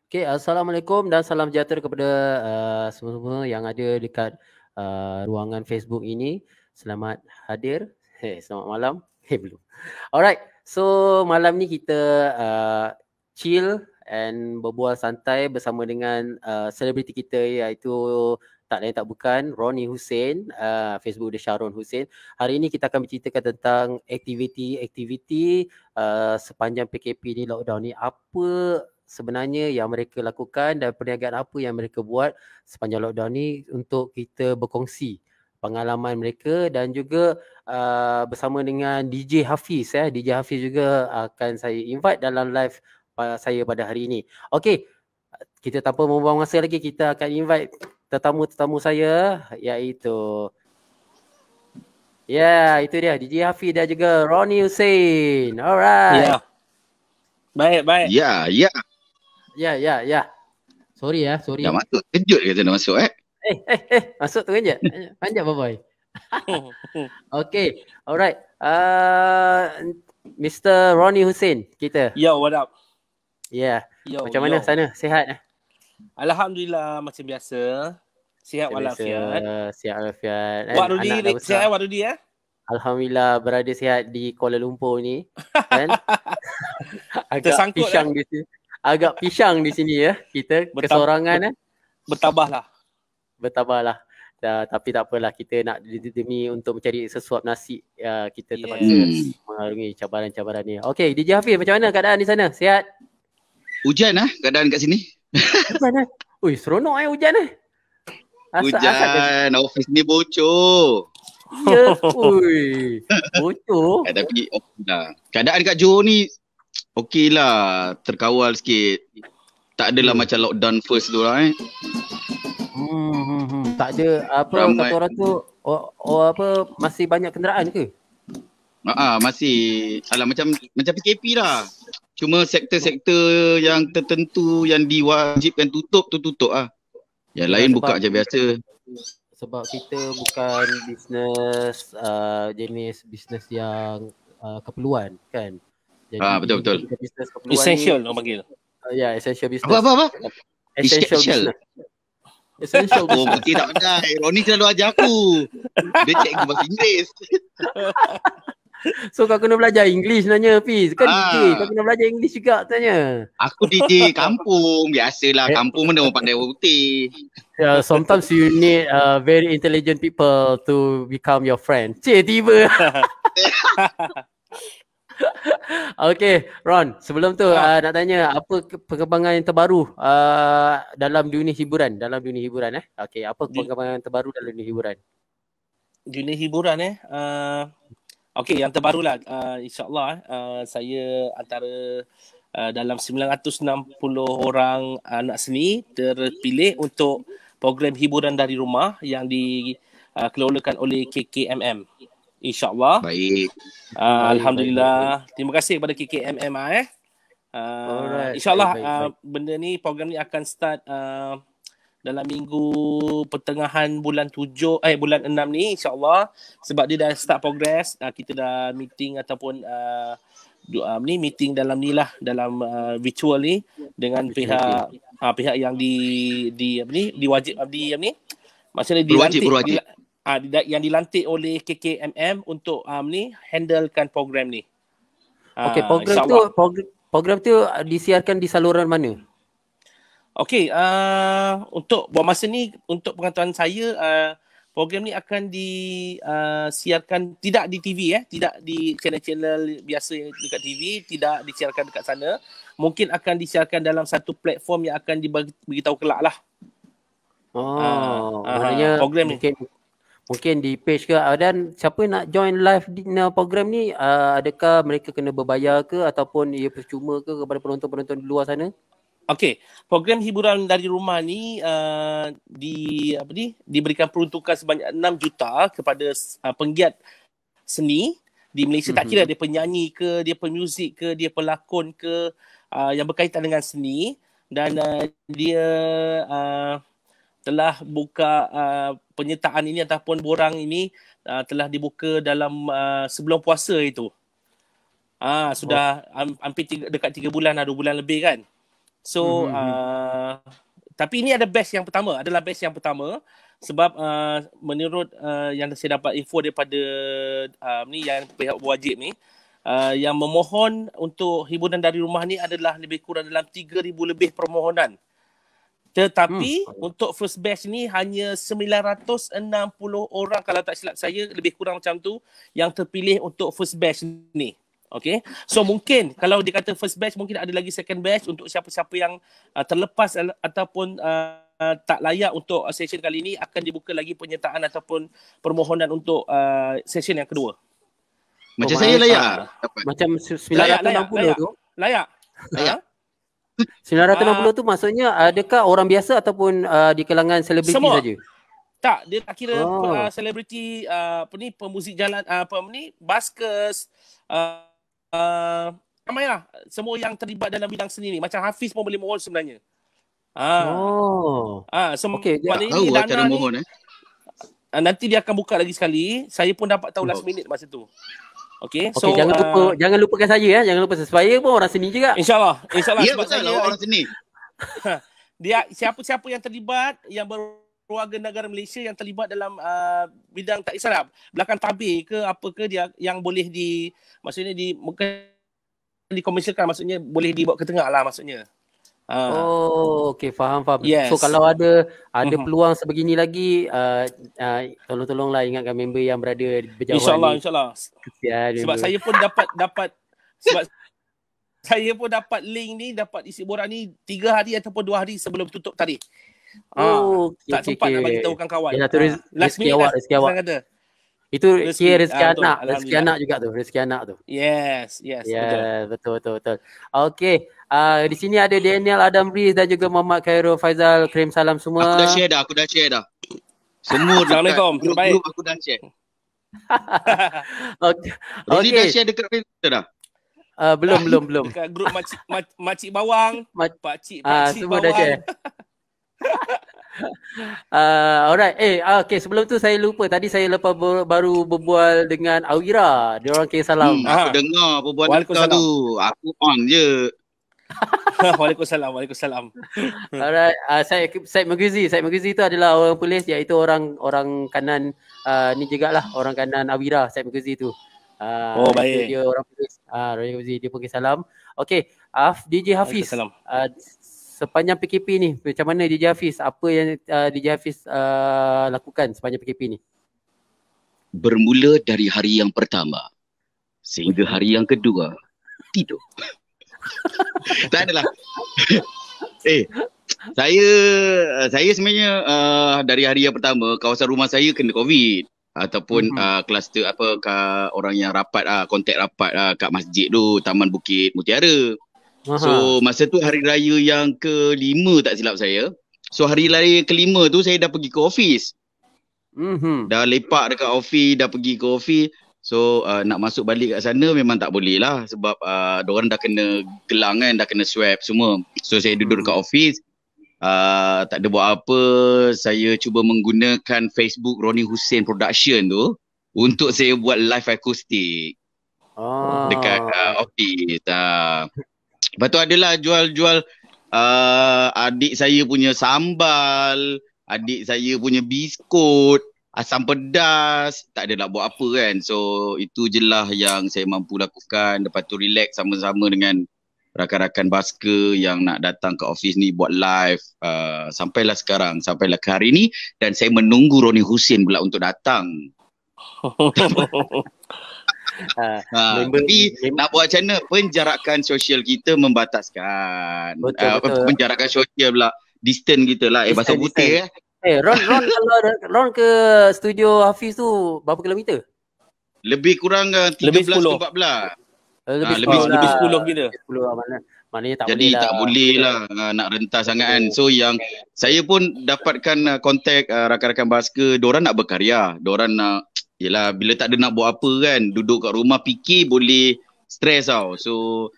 Okay, Assalamualaikum dan salam sejahtera kepada semua-semua yang ada dekat ruangan Facebook ini. Selamat hadir. Selamat malam. Belum. Alright, so malam ni kita chill and berbual santai bersama dengan selebriti kita iaitu tak lain tak bukan Ronnie Hussein, Facebook dia Sharon Hussein. Hari ini kita akan berceritakan tentang aktiviti sepanjang PKP ni, lockdown ni, apa sebenarnya yang mereka lakukan dan perniagaan apa yang mereka buat sepanjang lockdown ni untuk kita berkongsi pengalaman mereka dan juga bersama dengan DJ Hafiz. DJ Hafiz juga akan saya invite dalam live saya pada hari ini. Okey, kita tanpa membuang masa lagi, kita akan invite tetamu-tetamu saya iaitu itu dia DJ Hafiz dan juga Ronnie Hussein. Alright. Ya. Baik. Ya. Sorry. Dah masuk. Kejut kata dah masuk Masuk tu kejut. Panjang boy. Okay. Alright. Mr. Ronnie Hussein kita. Yo, what up? Macam mana sana? Sihat? Alhamdulillah macam biasa. Sihat walafiat. Sihat walafiat. Wak Rudi sihat Wak Rudi Alhamdulillah berada sihat di Kuala Lumpur ni. Kan? Agak tersangkut pisang di sini. Agak pisang di sini ya. Kita kesorangan Bertabahlah. Tapi tak apalah, kita nak demi untuk mencari sesuap nasi, kita terpaksa mengarungi cabaran-cabaran ni. Okey, DJ Hafiz, macam mana keadaan di sana? Sihat? Hujan keadaan kat sini. Hujan Ui, seronok hujan Hujan, office ni bocor. Ya, ui. Bocor. Tapi okeylah. Keadaan kat Johor ni okeylah, terkawal sikit. Tak adalah macam lockdown first tu lah Tak ada apa ramai. Kata orang tu masih banyak kenderaan ke? Masih. Macam PKP lah. Cuma sektor-sektor yang tertentu yang diwajibkan tutup lah. Yang lain buka macam biasa. Sebab kita bukan bisnes jenis bisnes yang keperluan kan. Jadi betul. Essential orang panggil. Essential business. Apa? Essential business. Essential business. Putih tak pandai. Ronnie selalu ajar aku. Dia cikgu bahasa Inggeris. So kau kena belajar English sebenarnya, Fiz. Kan DJ, kau kena belajar English juga tanya. Aku DJ kampung. Biasalah, kampung mana orang pandai putih. Sometimes you need very intelligent people to become your friend. Tiba. Okay, Ron, sebelum tu nak tanya apa perkembangan yang terbaru dalam dunia hiburan, Okay, apa perkembangan yang terbaru dalam dunia hiburan? Dunia hiburan okey, yang terbarulah insya-Allah saya antara dalam 960 orang anak seni terpilih untuk program hiburan dari rumah yang dikelolakan oleh KKMM. InsyaAllah. Baik. Alhamdulillah. Terima kasih kepada KKMM. InsyaAllah benda ni, program ni akan start dalam minggu pertengahan bulan 6 ni insyaAllah. Sebab dia dah start progress. Kita dah meeting ataupun meeting dalam ni lah, dalam virtual ni dengan pihak yang diwajib maksudnya berwajib. Yang dilantik oleh KKMM untuk handlekan program ni. Okey, program tu disiarkan di saluran mana? Okey, untuk buat masa ni, untuk pengetahuan saya, program ni akan disiarkan tidak di TV tidak di channel-channel biasa dekat TV, tidak disiarkan dekat sana. Mungkin akan disiarkan dalam satu platform yang akan diberitahu kelak lah. Maknanya program ni mungkin di page ke, dan siapa nak join live di program ni, adakah mereka kena berbayar ke ataupun ia percuma ke kepada penonton-penonton di luar sana? Okey, program hiburan dari rumah ni diberikan peruntukan sebanyak 6 juta kepada penggiat seni di Malaysia. Tak kira dia penyanyi ke, dia pemuzik ke, dia pelakon ke, yang berkaitan dengan seni, dan dia telah buka penyertaan ini ataupun borang ini telah dibuka dalam sebelum puasa itu. Sudah hampir dekat 3 bulan, 2 bulan lebih kan. So tapi ini adalah batch yang pertama sebab menurut yang saya dapat info daripada ni yang pihak wajib ni, yang memohon untuk hiburan dari rumah ni adalah lebih kurang dalam 3,000 lebih permohonan. Tetapi untuk first batch ni hanya 960 orang kalau tak silap saya, lebih kurang macam tu, yang terpilih untuk first batch ni. Okay, so mungkin kalau dikata first batch, mungkin ada lagi second batch untuk siapa-siapa yang terlepas ataupun tak layak untuk session kali ini, akan dibuka lagi penyertaan ataupun permohonan untuk session yang kedua. Macam saya layak. Macam 960 tu. Layak. 960 tu maksudnya adakah orang biasa ataupun di kalangan selebriti saja? Tak, dia tak kira selebriti pemuzik jalan, baskers, ramailah semua yang terlibat dalam bidang seni ni. Macam Hafiz pun boleh mohon sebenarnya. Okey, tahu cara mohon nanti dia akan buka lagi sekali. Saya pun dapat tahu last minute masa tu. Okey, so jangan lupakan saya ya. Jangan lupa saya pun orang seni juga. InsyaAllah Ya, sebab betul saya orang seni. dia siapa-siapa yang terlibat, yang berwarga negara Malaysia yang terlibat dalam bidang, tak kisahlah belakang tabir ke apa ke, dia yang boleh maksudnya mungkin dikomersialkan, maksudnya boleh dibawa ke tengah lah maksudnya. Okey, faham. Yes. So kalau ada peluang sebegini lagi, tolonglah ingatkan member yang berada berjauhan. InsyaAllah. Sebab saya pun dapat sebab saya pun dapat link ni, dapat isi borak ni 3 hari ataupun 2 hari sebelum tutup tarikh. Tak sempat nak bagi tahu kawan-kawan. Yalah, tu rezeki awak. Itu rezeki anak juga tu, rezeki anak tu. Yes, betul. Okey, di sini ada Daniel Adam Riz dan juga Muhammad Khairul Faizal. Kirim salam semua. Aku dah share dah. Semua Assalamualaikum. Grup aku dah share. Okey. Ini dah share dekat Facebook dah. Belum. Dekat grup makcik bawang, pakcik semua bawang. dah share. Alright. Okay, sebelum tu saya lupa. Tadi saya baru berbual dengan Awira. Dia orang kirim salam. Aku dengar perbualan kau tu. Aku on je. Waalaikumsalam. Alright. Syed Maghuzi tu adalah orang polis, iaitu orang kanan ni jugalah, orang kanan Awira, Syed Maghuzi tu. Baik. Dia orang polis. Roy Maghuzi, dia pun kirim salam. Okay, DJ Hafiz. Sepanjang PKP ni, macam mana DJ Hafiz? Apa yang DJ Hafiz lakukan sepanjang PKP ni? Bermula dari hari yang pertama sehingga hari yang kedua, tidur. Tak adalah. Saya sebenarnya dari hari yang pertama, kawasan rumah saya kena COVID. Ataupun kluster orang yang rapat, kontak rapat kat masjid tu, Taman Bukit Mutiara. So masa tu hari raya yang ke-5 tak silap saya. So hari raya ke-5 tu saya dah pergi ke office. Dah lepak dekat office, dah pergi ke office. So nak masuk balik kat sana memang tak boleh lah. Sebab diorang dah kena gelang kan, dah kena swab semua. So saya duduk dekat office. Tak ada buat apa. Saya cuba menggunakan Facebook Roni Hussein Production tu untuk saya buat live akustik dekat office. Lepas tu adalah jual-jual adik saya punya sambal, adik saya punya biskut, asam pedas. Tak ada nak buat apa kan. So itu je lah yang saya mampu lakukan. Lepas tu relax sama-sama dengan rakan-rakan basker yang nak datang ke office ni buat live. Sampailah sekarang, sampailah ke hari ni. Dan saya menunggu Roni Hussein pula untuk datang. Tapi nak buat macam mana, penjarakan sosial kita membataskan. Betul. Penjarakan sosial pula, distance kita lah. Bahasa putih Ron kalau ke studio Hafiz tu berapa kilometer? Lebih kurang 13 ke 14. Lebih 10 kita. 10 maknanya tak jadi boleh lah. Tak boleh lah nak rentas sangat kan. So yang saya pun dapatkan kontak rakan-rakan basker, diorang nak berkarya, diorang nak, yelah, bila tak ada nak buat apa kan, duduk kat rumah fikir boleh stres tau. So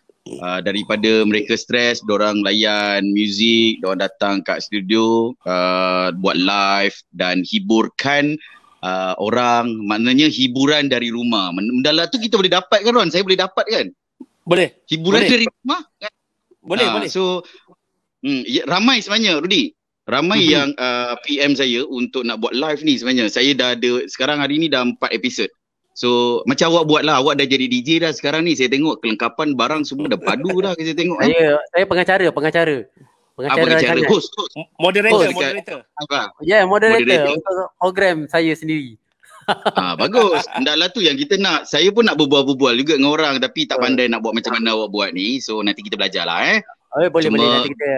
daripada mereka stres, diorang layan muzik, diorang datang kat studio, buat live dan hiburkan orang. Maknanya hiburan dari rumah. Mendalam tu kita boleh dapat kan Ron? Saya boleh dapat kan? Boleh. Hiburan dari rumah kan? Boleh. So Ramai sebenarnya Rudy. Ramai yang PM saya untuk nak buat live ni sebenarnya. Saya dah ada, sekarang hari ni dah 4 episod. So macam awak buat lah. Awak dah jadi DJ dah sekarang ni. Saya tengok kelengkapan barang semua dah padu dah. Saya tengok. Saya pengacara. Pengacara. Host. Moderator. Moderator untuk program saya sendiri. Bagus. Hendaklah tu yang kita nak. Saya pun nak berbual-bual juga dengan orang tapi tak pandai nak buat macam mana awak buat ni. So nanti kita belajar lah Boleh nanti kita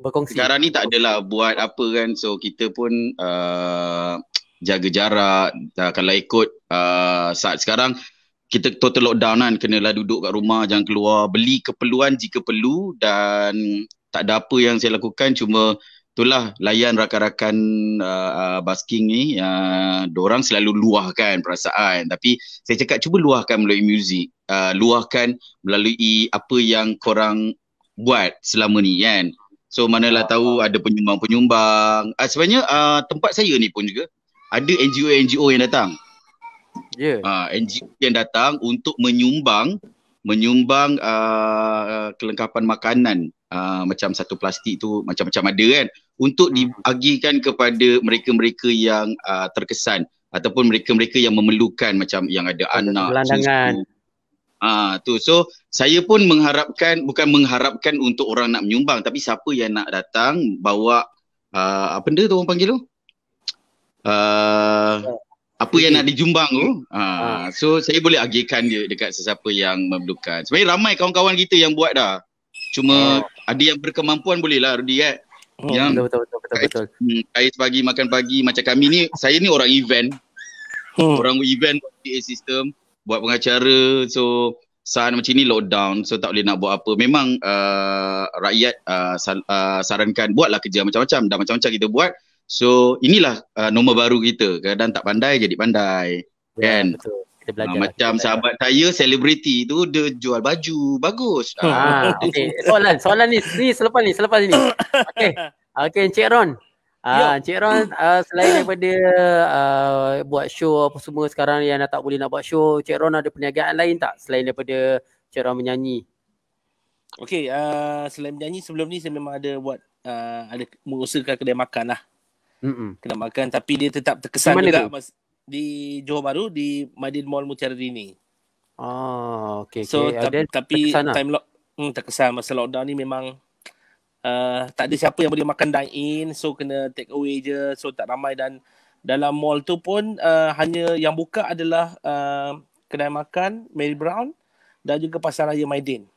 berkongsi. Sekarang ni tak adalah buat apa kan. So kita pun jaga jarak. Kalau ikut saat sekarang kita total lockdown kan. Kenalah duduk kat rumah, jangan keluar. Beli keperluan jika perlu. Dan tak ada apa yang saya lakukan. Cuma itulah layan rakan-rakan basking ni. Diorang selalu luahkan perasaan. Tapi saya cakap cuba luahkan melalui muzik. Luahkan melalui apa yang korang buat selama ni kan. So manalah tahu ada penyumbang-penyumbang. Sebenarnya tempat saya ni pun juga ada NGO yang datang. NGO yang datang untuk menyumbang kelengkapan makanan. Macam satu plastik tu macam-macam ada kan. Untuk dibagikan kepada mereka-mereka yang terkesan ataupun mereka-mereka yang memerlukan, macam yang ada anak, gelandangan. Tu. So saya pun bukan mengharapkan untuk orang nak menyumbang, tapi siapa yang nak datang bawa apa benda tu orang panggil tu? Apa yang nak dijumbang tu. So saya boleh agihkan dia dekat sesiapa yang memerlukan. Sebenarnya ramai kawan-kawan kita yang buat dah. Cuma ada yang berkemampuan boleh lah Rudy kan. Betul. Saya pagi makan pagi macam kami ni, saya ni orang event. Orang event PA system, buat pengacara. So saat macam ni lockdown, so tak boleh nak buat apa. Memang rakyat sarankan buatlah kerja macam-macam. Dah macam-macam kita buat. So inilah norma baru kita. Kadang tak pandai jadi pandai. Kan? Betul. Kita belajar. Macam sahabat saya selebriti tu, dia jual baju bagus. Okay. Soalan ni selepas ni. Okay, Encik Ron. Encik Ron, selain daripada buat show apa semua sekarang yang tak boleh nak buat show, Encik Ron ada perniagaan lain tak selain daripada Encik Ron menyanyi? Okay, selain menyanyi, sebelum ni saya memang ada buat ada mengusahakan kedai makan lah. Kedai makan, tapi dia tetap terkesan juga di Johor Bahru, di Madin Mall Mutiara Rini. Okay. So tapi terkesan time terkesan masa lockdown ni memang tak ada siapa yang boleh makan dine in, so kena take away je, so tak ramai. Dan dalam mall tu pun hanya yang buka adalah kedai makan Mary Brown dan juga Pasar Raya Maidin.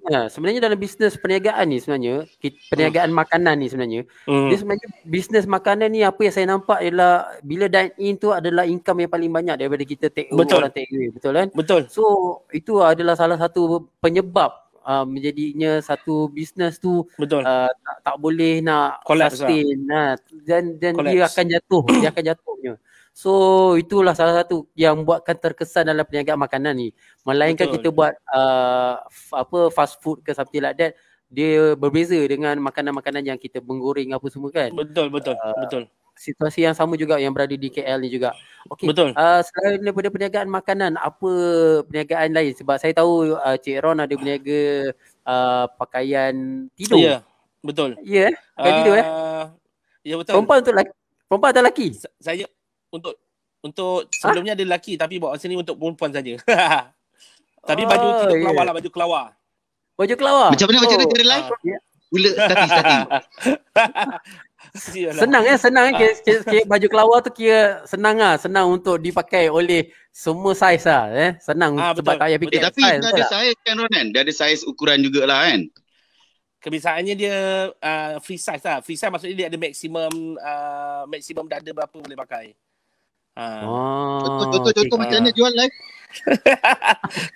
Sebenarnya dalam bisnes perniagaan ni sebenarnya, perniagaan makanan ni sebenarnya, dia sebenarnya bisnes makanan ni, apa yang saya nampak ialah bila dine in tu adalah income yang paling banyak daripada kita take away. Betul kan? Betul. So itu adalah salah satu penyebab menjadinya satu bisnes tu tak boleh nak sustain dan dia akan jatuhnya. So itulah salah satu yang buatkan terkesan dalam perniagaan makanan ni. Melainkan kita buat fast food ke something like that, dia berbeza dengan makanan-makanan yang kita menggoreng apa semua kan. Betul. Situasi yang sama juga yang berada di KL ni juga. Okey. Selain daripada perniagaan makanan, apa perniagaan lain? Sebab saya tahu Cik Ron ada berniaga pakaian tidur. Ya, betul. Ya, pakaian tidur ya betul. Perempuan atau lelaki? Saya untuk sebelumnya ada lelaki, tapi buat sini untuk perempuan saja. Tapi baju tidur kelawar lah, baju kelawar. Baju kelawar. Macam mana cara live? Gula starting. Senang kira baju kelawar tu kira senang untuk dipakai oleh semua saiz lah. Senang sebab tak payah fikir. Tapi dia ada saiz kan Ronan? Dia ada saiz ukuran jugalah kan? Kebiasaannya dia free size lah. Free size maksudnya dia ada maksimum dada berapa boleh pakai. Contoh macam mana jual live?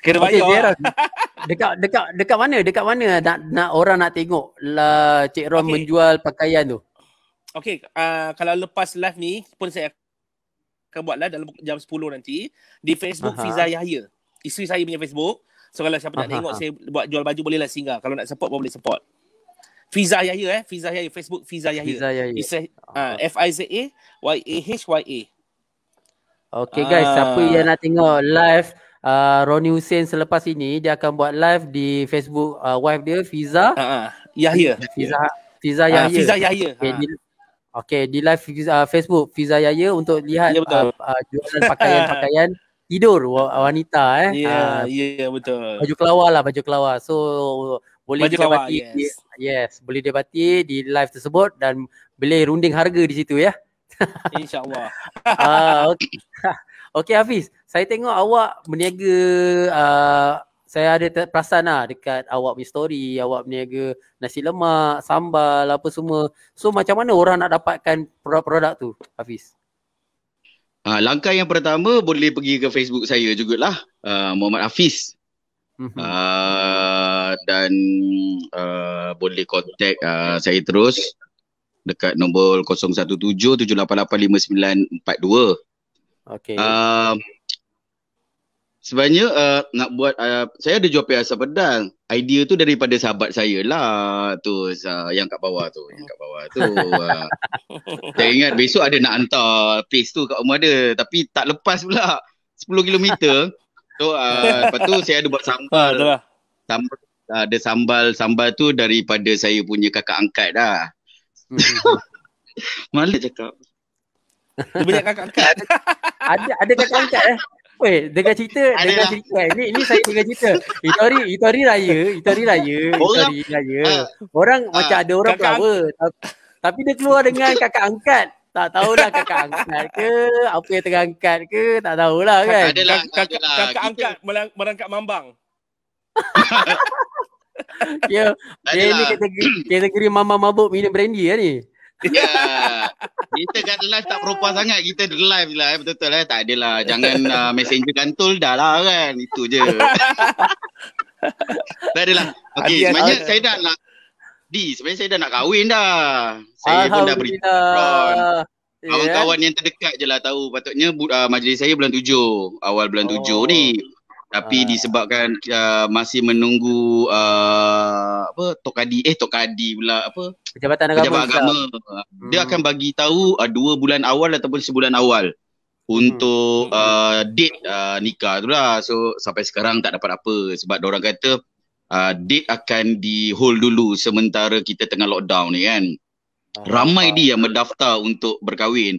Kena bayar. Dekat mana? Dekat mana nak orang nak tengok lah Cik Ron menjual pakaian tu? Okey, kalau lepas live ni pun saya akan buat live dalam jam 10 nanti di Facebook Fiza Yahya. Isteri saya punya Facebook. So kalau siapa nak tengok saya buat jual baju, bolehlah singgah. Kalau nak support pun boleh support. Fiza Yahya Fiza Yahya, Facebook Fiza Yahya. FIZA YAHYA. Okay guys, siapa yang nak tengok live Roni Hussein selepas ini dia akan buat live di Facebook wife dia Fiza. Yahya. Fiza Yahya. Fiza Yahya. Okay, di live Facebook Fiza Yahya untuk lihat jualan pakaian tidur wanita Ya, betul. Baju kelawar. So boleh Baju kelawar, didapati boleh didapati di live tersebut dan boleh runding harga di situ ya. InsyaAllah. Okay Hafiz, saya tengok awak berniaga, saya ada perasan dekat awak punya story, awak berniaga nasi lemak, sambal, apa semua. So macam mana orang nak dapatkan produk-produk tu, Hafiz? Langkah yang pertama boleh pergi ke Facebook saya jugalah, Muhammad Hafiz. Dan boleh contact saya terus dekat nombor 0177885942. Okay. Sebenarnya nak buat saya ada jual asam pedang. Idea tu daripada sahabat saya lah tu, yang kat bawah tu, saya ingat besok ada nak hantar paste tu kat rumah dia, tapi tak lepas pula 10 km. So lepas tu saya ada buat sambal. Ada sambal tu daripada saya punya kakak angkat dah. Malah cakap. Dia banyak kakak angkat. Ada kakak angkat Weh, dengar cerita. Ini saya dengar cerita. Itu hari raya. Orang macam ada orang power. Tapi dia keluar dengan kakak angkat. Tak tahulah kakak angkat ke, apa yang tengah angkat ke, tak tahulah kan. Kakak angkat merangkap mambang. Dia ni kategori mama mabuk minum brandy lah ni. Ya. Kita kat live tak perempuan sangat. Kita live lah. Betul-betul lah. Tak adalah. Jangan messenger kantul dah lah kan. Itu je. Tak adalah. Okay, sebenarnya saya dah nak sebenarnya saya dah nak kahwin dah. Saya pun dah beritahu kawan-kawan yang terdekat je lah tahu. Patutnya majlis saya bulan 7. Awal bulan 7 ni. Tapi disebabkan masih menunggu Tokadi pula Pejabat Agama. Dia akan bagi tahu 2 bulan awal ataupun sebulan awal untuk date nikah tu lah. So sampai sekarang tak dapat apa sebab diorang kata date akan di hold dulu sementara kita tengah lockdown ni kan. Ramai dia yang mendaftar untuk berkahwin.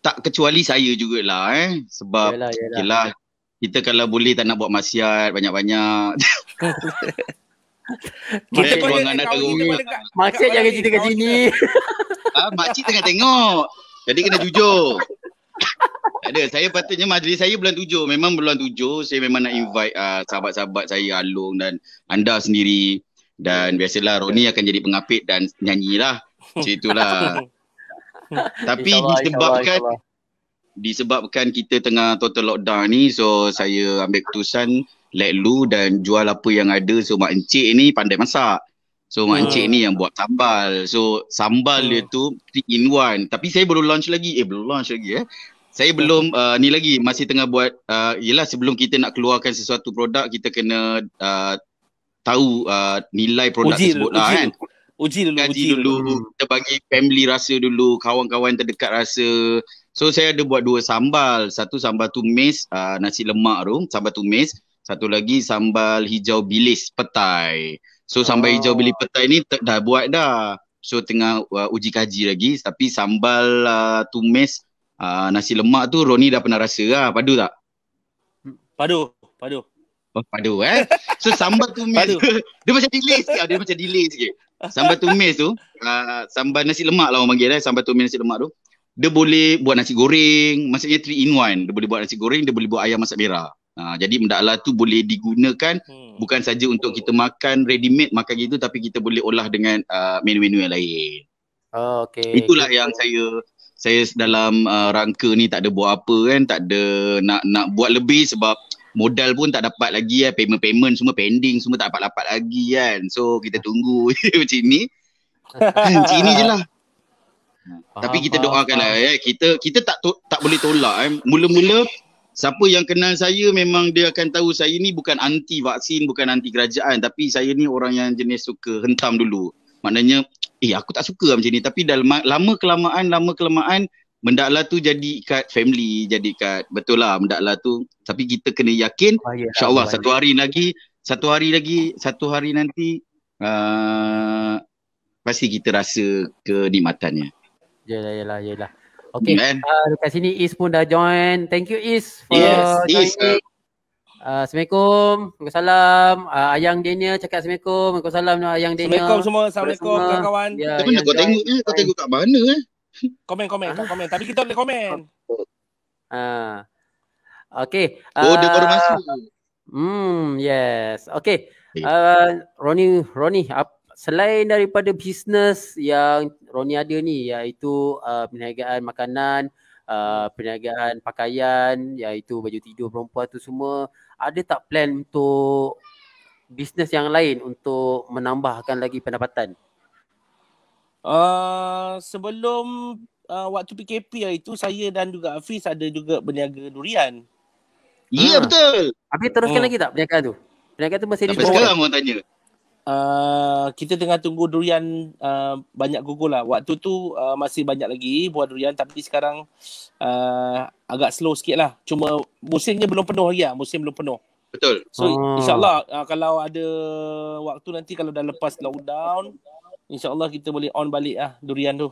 Tak kecuali saya jugalah sebab yalah. Kita kalau boleh tak nak buat maksiat banyak-banyak. Kita buang anak ke rumah. Maksiat jangan cerita kat sini. Makcik tengah tengok. Jadi kena jujur. Tak ada. Saya patutnya majlis saya bulan 7. Memang bulan 7 saya memang nak invite sahabat-sahabat saya, Alung dan anda sendiri. Dan biasalah Roni akan jadi pengapit dan nyanyilah. Macam itulah. Tapi disebabkan kita tengah total lockdown ni, so saya ambil keputusan let lu dan jual apa yang ada. So mak encik ni pandai masak. So mak encik ni yang buat sambal. So sambal dia tu 3 in 1. Tapi saya belum launch lagi. Saya belum ni lagi masih tengah buat yelah sebelum kita nak keluarkan sesuatu produk kita kena tahu nilai produk tersebut lah kan. Uji dulu. Kita bagi family rasa dulu, kawan-kawan terdekat rasa. So saya ada buat 2 sambal. Satu sambal tumis nasi lemak tu, sambal tumis. Satu lagi sambal hijau bilis petai. So sambal hijau bilis petai ni dah buat dah. So tengah uji kaji lagi. Tapi sambal tumis nasi lemak tu Roni dah pernah rasa lah. Padu tak? Padu. Oh, padu So sambal tumis tu, dia macam delay sikit. Sambal tumis tu, sambal nasi lemak lah orang panggil sambal tumis nasi lemak tu. Dia boleh buat nasi goreng, maksudnya 3 in 1. Dia boleh buat nasi goreng, dia boleh buat ayam masak merah. Jadi mendaklah tu boleh digunakan bukan saja untuk kita makan ready made makan gitu, tapi kita boleh olah dengan menu-menu yang lain. Okay. Itulah yang saya dalam rangka ni tak ada buat apa kan, tak ada nak buat lebih sebab modal pun tak dapat lagi payment semua pending, semua tak dapat lagi kan. So kita tunggu macam ni. Macam ni je lah. Tapi kita doakanlah kita tak boleh tolak Mula-mula siapa yang kenal saya memang dia akan tahu saya ni bukan anti vaksin, bukan anti kerajaan, tapi saya ni orang yang jenis suka hentam dulu. Maknanya aku tak suka macam ni, tapi dalam lama kelamaan Mendaklah tu jadi ikat family, jadi ikat betul lah mendaklah tu. Tapi kita kena yakin insya-Allah satu hari nanti pasti kita rasa kenikmatannya. Yelah. Okay, Kan? dekat sini Is pun dah join. Thank you Is for Yes, joining. Assalamualaikum. Waalaikumsalam. Ayang Daniel cakap Assalamualaikum. Waalaikumsalam Ayang Daniel. Assalamualaikum semua. Assalamualaikum kawan-kawan. Ya, Mana kau tengok kau tengok kat mana Komen kat komen. Tapi kita boleh komen. Okay. dia baru masuk. Yes. Okay. Ronnie, selain daripada bisnes yang Ronnie ada ni, iaitu perniagaan makanan, perniagaan pakaian, iaitu baju tidur perempuan tu semua, ada tak plan untuk bisnes yang lain untuk menambahkan lagi pendapatan? Sebelum waktu PKP itu, saya dan juga Hafiz ada juga berniaga durian. Ya, betul. Habis teruskan lagi tak perniagaan tu? Perniagaan tu masih Sampai sekarang orang tanya. Kita tengah tunggu durian banyak gugur lah. Waktu tu masih banyak lagi buah durian, tapi sekarang agak slow sikit lah. Cuma musimnya belum penuh lagi lah. Musim belum penuh. Betul. So insyaAllah kalau ada waktu nanti, kalau dah lepas lockdown, insyaAllah kita boleh on balik lah durian tu.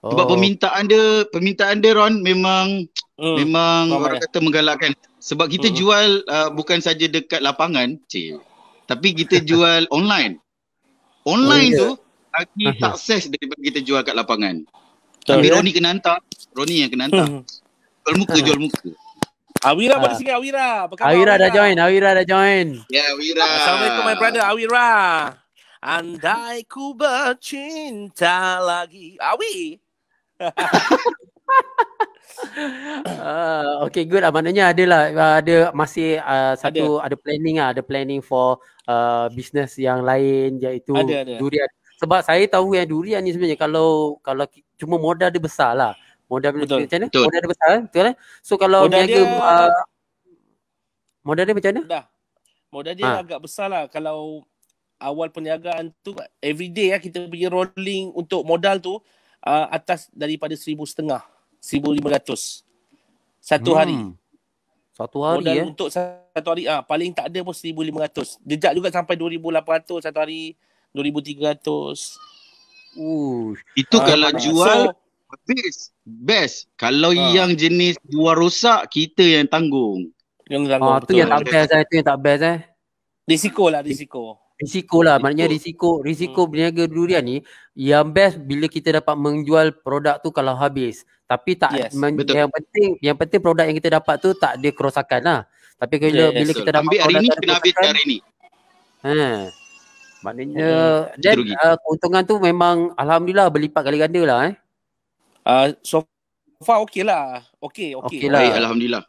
Sebab permintaan dia Ron memang orang kata menggalakkan. Sebab kita jual bukan saja dekat lapangan, tapi kita jual online. Online tu lagi sukses daripada kita jual kat lapangan. Tapi Ronnie kena hantar. Ronnie yang kena hantar. Jual muka. Awira boleh sini, Awira. Apa khabar, Awira dah join. Ya, Awira. Assalamualaikum my brother, Awira. Andai ku bercinta lagi. Awi. Okay, good lah. Maknanya ada masih ada planning for business yang lain, iaitu ada. durian. Sebab saya tahu yang durian ni sebenarnya kalau cuma modal dia besar lah. Modal macam mana? Modal dia besar, betul kan? So kalau modal dia macam mana? Modal dia agak besar lah. Kalau awal perniagaan tu, everyday kita pergi rolling untuk modal tu atas daripada 1,500, 1,500 satu hari. Satu hari modal untuk satu hari paling tak ada pun 1,500. Jejak juga sampai 2,800 satu hari, 2,300. Itu kalau jual best. Kalau yang jenis buah rosak, kita yang tanggung. Tu yang tak best Risiko. Risiko lah, maknanya risiko berniaga durian ni yang best bila kita dapat menjual produk tu kalau habis. Tapi yang penting produk yang kita dapat tu tak ada kerosakan lah. Tapi bila kita dapat ambil hari ni, kena habis hari ni. Maknanya keuntungan tu memang alhamdulillah berlipat kali ganda lah. So far okey lah. Okey lah. Baik, alhamdulillah.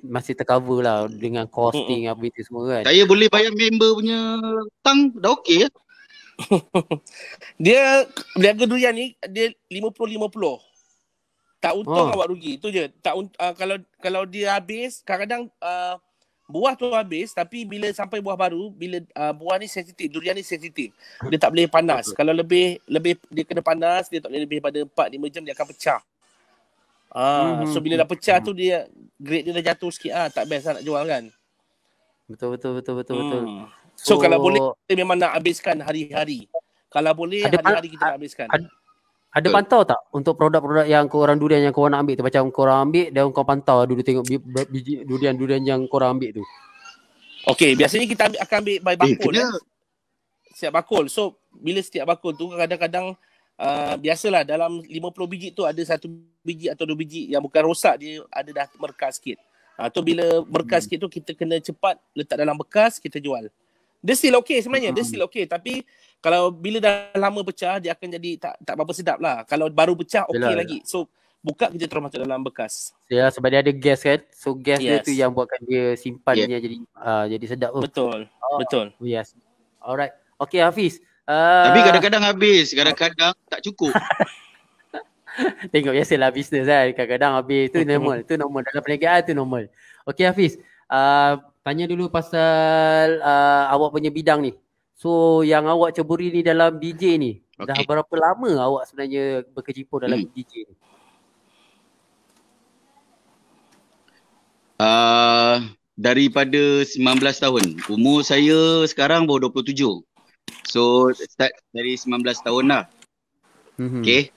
Masih tercover lah dengan costing apa itu semua kan. Saya boleh bayar member punya hutang dah okey ya. Dia berniaga durian ni dia 50-50. Tak untung awak rugi. Itu je. Kalau dia habis, kadang-kadang buah tu habis, tapi bila sampai buah baru, bila buah ni sensitif, durian ni sensitif. Dia tak boleh panas. Kalau lebih dia kena panas, dia tak boleh lebih pada 4-5 jam, dia akan pecah. So bila dah pecah tu, dia grade dia dah jatuh sikit. Tak best lah nak jual kan. Betul. So kalau boleh, kita memang nak habiskan hari-hari. Kalau boleh, hari-hari kita nak habiskan. Ada pantau tak untuk produk-produk yang korang durian yang korang nak ambil tu? Macam korang ambil dan korang pantau dulu tengok biji durian yang korang ambil tu. Okay, biasanya kita akan ambil by bakul. Setiap bakul. So bila setiap bakul tu kadang-kadang biasalah dalam 50 biji tu ada 1 biji atau 2 biji yang bukan rosak, dia ada dah merkah sikit. Tu bila merkah sikit tu kita kena cepat letak dalam bekas, kita jual. Dia still okay sebenarnya, dia still okay. Tapi kalau bila dah lama pecah, dia akan jadi tak berapa sedap lah. Kalau baru pecah, okay lagi. So buka, kita terus masuk dalam bekas. Ya, sebab dia ada gas kan. So gas dia tu yang buatkan dia simpan dia jadi sedap. Betul. Yes. Alright. Okay Hafiz. Tapi kadang-kadang habis, kadang-kadang tak cukup. Tengok biasalah bisnes kan. Kadang-kadang habis. Tu normal. Tu normal. Dalam perniagaan tu normal. Okay Hafiz. Tanya dulu pasal awak punya bidang ni. So yang awak ceburi ni dalam DJ ni, dah berapa lama awak sebenarnya berkecimpung dalam DJ ni? Daripada 19 tahun. Umur saya sekarang baru 27. So start dari 19 tahun lah. Okay.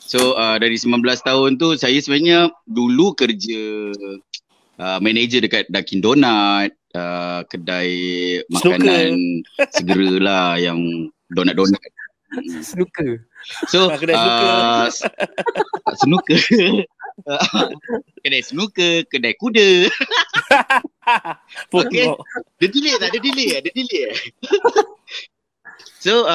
So dari 19 tahun tu saya sebenarnya dulu kerja manager dekat Dunkin Donut, kedai makanan segera lah yang donat-donat. Snooker. So Kedai snooker. snooker. Kedai snooker, kedai kuda. Okay. Dia delay tak? Dia delay. So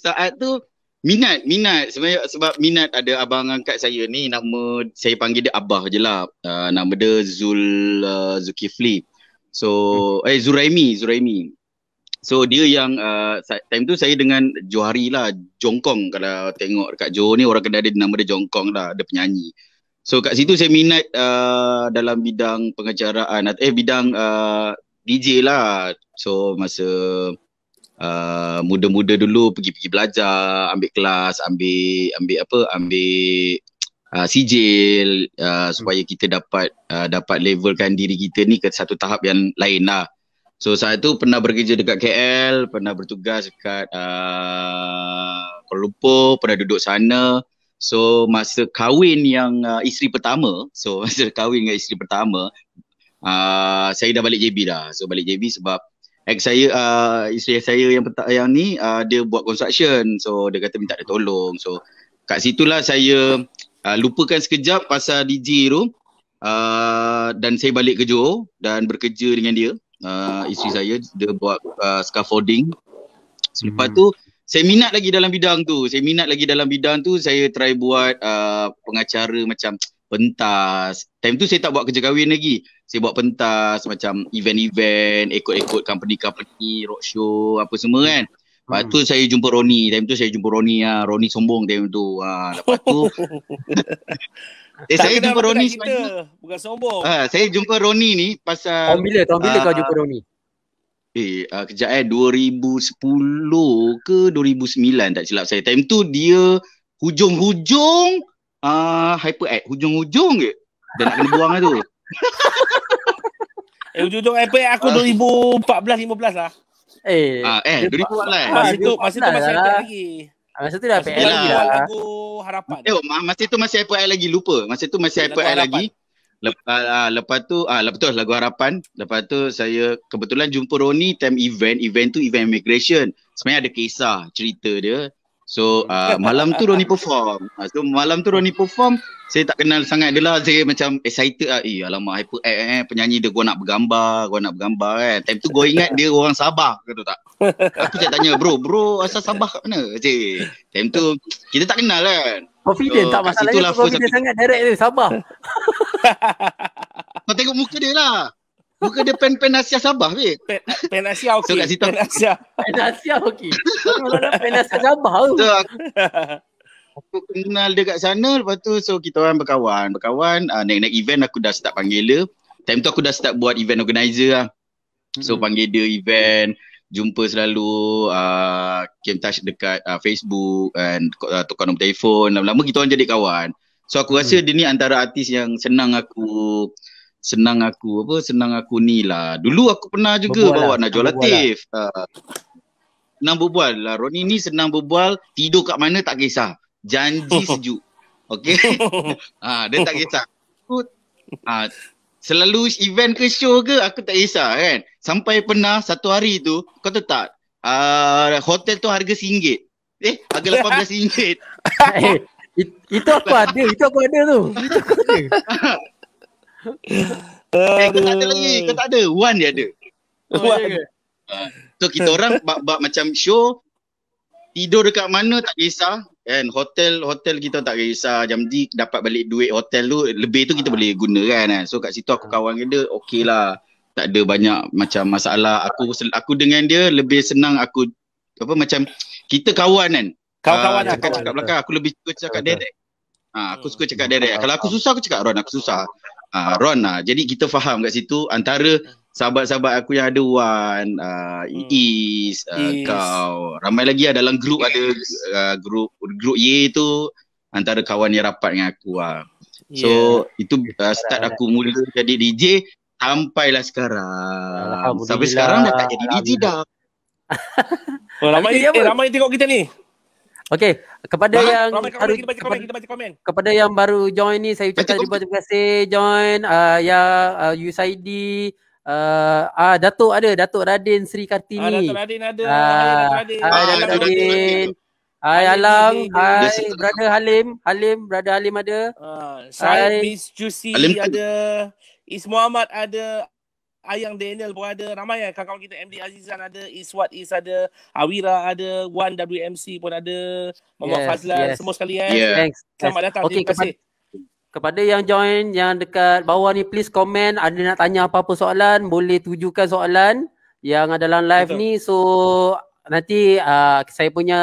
saat tu minat sebenarnya, sebab minat ada abang angkat saya ni, nama saya panggil dia Abah je lah. Nama dia Zulkifli. So Zuraimi. So dia yang time tu saya dengan Johari lah, Jongkong. Kalau tengok dekat Johor ni orang kedai dia nama dia Jongkong lah, dia penyanyi. So kat situ saya minat dalam bidang pengajaraan, bidang DJ lah. So masa muda-muda dulu pergi belajar, ambil kelas, ambil sijil supaya kita dapat levelkan diri kita ni ke satu tahap yang lain lah. So saat tu pernah bekerja dekat KL, pernah bertugas dekat Kuala Lumpur, pernah duduk sana. So masa kahwin yang isteri pertama, saya dah balik JB dah. So balik JB sebab isteri saya yang ni dia buat construction. So dia kata minta dia tolong. So kat situlah saya lupakan sekejap pasal DJ tu, dan saya balik ke Johor dan bekerja dengan dia. Isteri saya dia buat scaffolding. Lepas tu saya minat lagi dalam bidang tu. Saya try buat pengacara macam pentas. Time tu saya tak buat kerja kahwin lagi. Saya buat pentas macam event-event, ikut company roadshow apa semua kan. Lepas tu saya jumpa Roni. Roni sombong time tu. Lepas tu saya jumpa Roni kita, bukan sombong. Saya jumpa Roni ni pasal Tahun bila kau jumpa Roni? Kejap 2010 ke 2009 tak silap saya. Time tu dia hujung-hujung HyperX. Hujung-hujung je. Dia nak kena buang lah tu. Hujung-hujung HyperX aku 2014-15 lah. 2014. Masa tu masih HyperX lagi. Masa tu dah HyperX lagi lah. Lagu Harapan. Masa tu masih HyperX lagi, lupa. Masa tu masih HyperX lagi. Lepas tu betul lagu Harapan. Lepas tu saya kebetulan jumpa Roni time event tu event immigration. Sebenarnya ada kisah cerita dia. So malam tu Roni perform. Saya tak kenal sangat dia lah. Saya macam excited lah. Alamak HyperX penyanyi dia, gua nak bergambar kan. Time tu gua ingat dia orang Sabah ke tu tak. Aku tanya bro asal Sabah kat mana? Time tu kita tak kenal kan. Confident tak masalahnya tu, confident sangat direct dia Sabah. Kau tengok muka dia lah. Muka dia pen Asia Sabah weh. Pen Asia okey. So kat situ Pen Asia okey. Pen Asia Sabah tu. So aku kenal dia kat sana. Lepas tu so kita orang berkawan. Naik event aku dah start panggil dia. Time tu aku dah start buat event organizer lah. So panggil dia event, jumpa selalu, keep touch dekat Facebook and tukar nombor telefon. Lama-lama kita orang jadi kawan. So aku rasa dia ni antara artis yang senang aku ni lah. Dulu aku pernah juga bawa Najwa Latif. Senang berbual lah. Roni ni senang berbual, tidur kat mana tak kisah. Janji sejuk. Okay. Dia tak kisah. Selalu event ke show ke aku tak kisah kan. Sampai pernah satu hari tu, kau tahu tak, hotel tu harga RM1. Harga RM18. Itu aku ada tu. Kau tak ada lagi. Kau tak ada. Wan dia ada. So kita orang bab macam show, tidur dekat mana tak kisah. Kan hotel kita tak kisah. Jam ni dapat balik duit hotel tu, lebih tu kita boleh guna kan. So kat situ aku kawan dengan dia, okey lah. Tak ada banyak macam masalah. Aku dengan dia lebih senang, aku macam kita kawan kan. Kawan cakap belakang aku lebih suka cakap direct. Aku suka cakap direct. Kalau aku susah aku cakap Ron aku susah. Ron jadi kita faham kat situ antara sahabat-sahabat aku yang ada Wan, Iis, kau, ramai lagi dalam grup ada grup Y tu antara kawan yang rapat dengan aku . So itu start aku mula jadi DJ sampailah sekarang. Sampai sekarang dah tak jadi DJ dah. Oh, ramai tengok kita ni. Okey, kepada yang baru kita baca komen. Kepada yang baru join ni saya ucapkan terima kasih join Yusaidi Datuk Radin Sri Kartini. Datuk Radin ada. Hai Datuk Radin. Hai Alang, hai Brother Halim, Brother Halim ada. Syed Miss Juicy ada. Is Muhammad ada. Ayang Daniel pun ada. Ramai kawan-kawan kita. MD Azizan ada. Iswat Is ada. Awira ada. One WMC pun ada. Muhammad Fazlan. Semua sekalian. Thanks. Selamat datang. Okay, terima kasih. Kepada yang join, yang dekat bawah ni, please komen. Ada nak tanya apa-apa soalan, boleh tujukan soalan yang ada dalam live ni. So nanti saya punya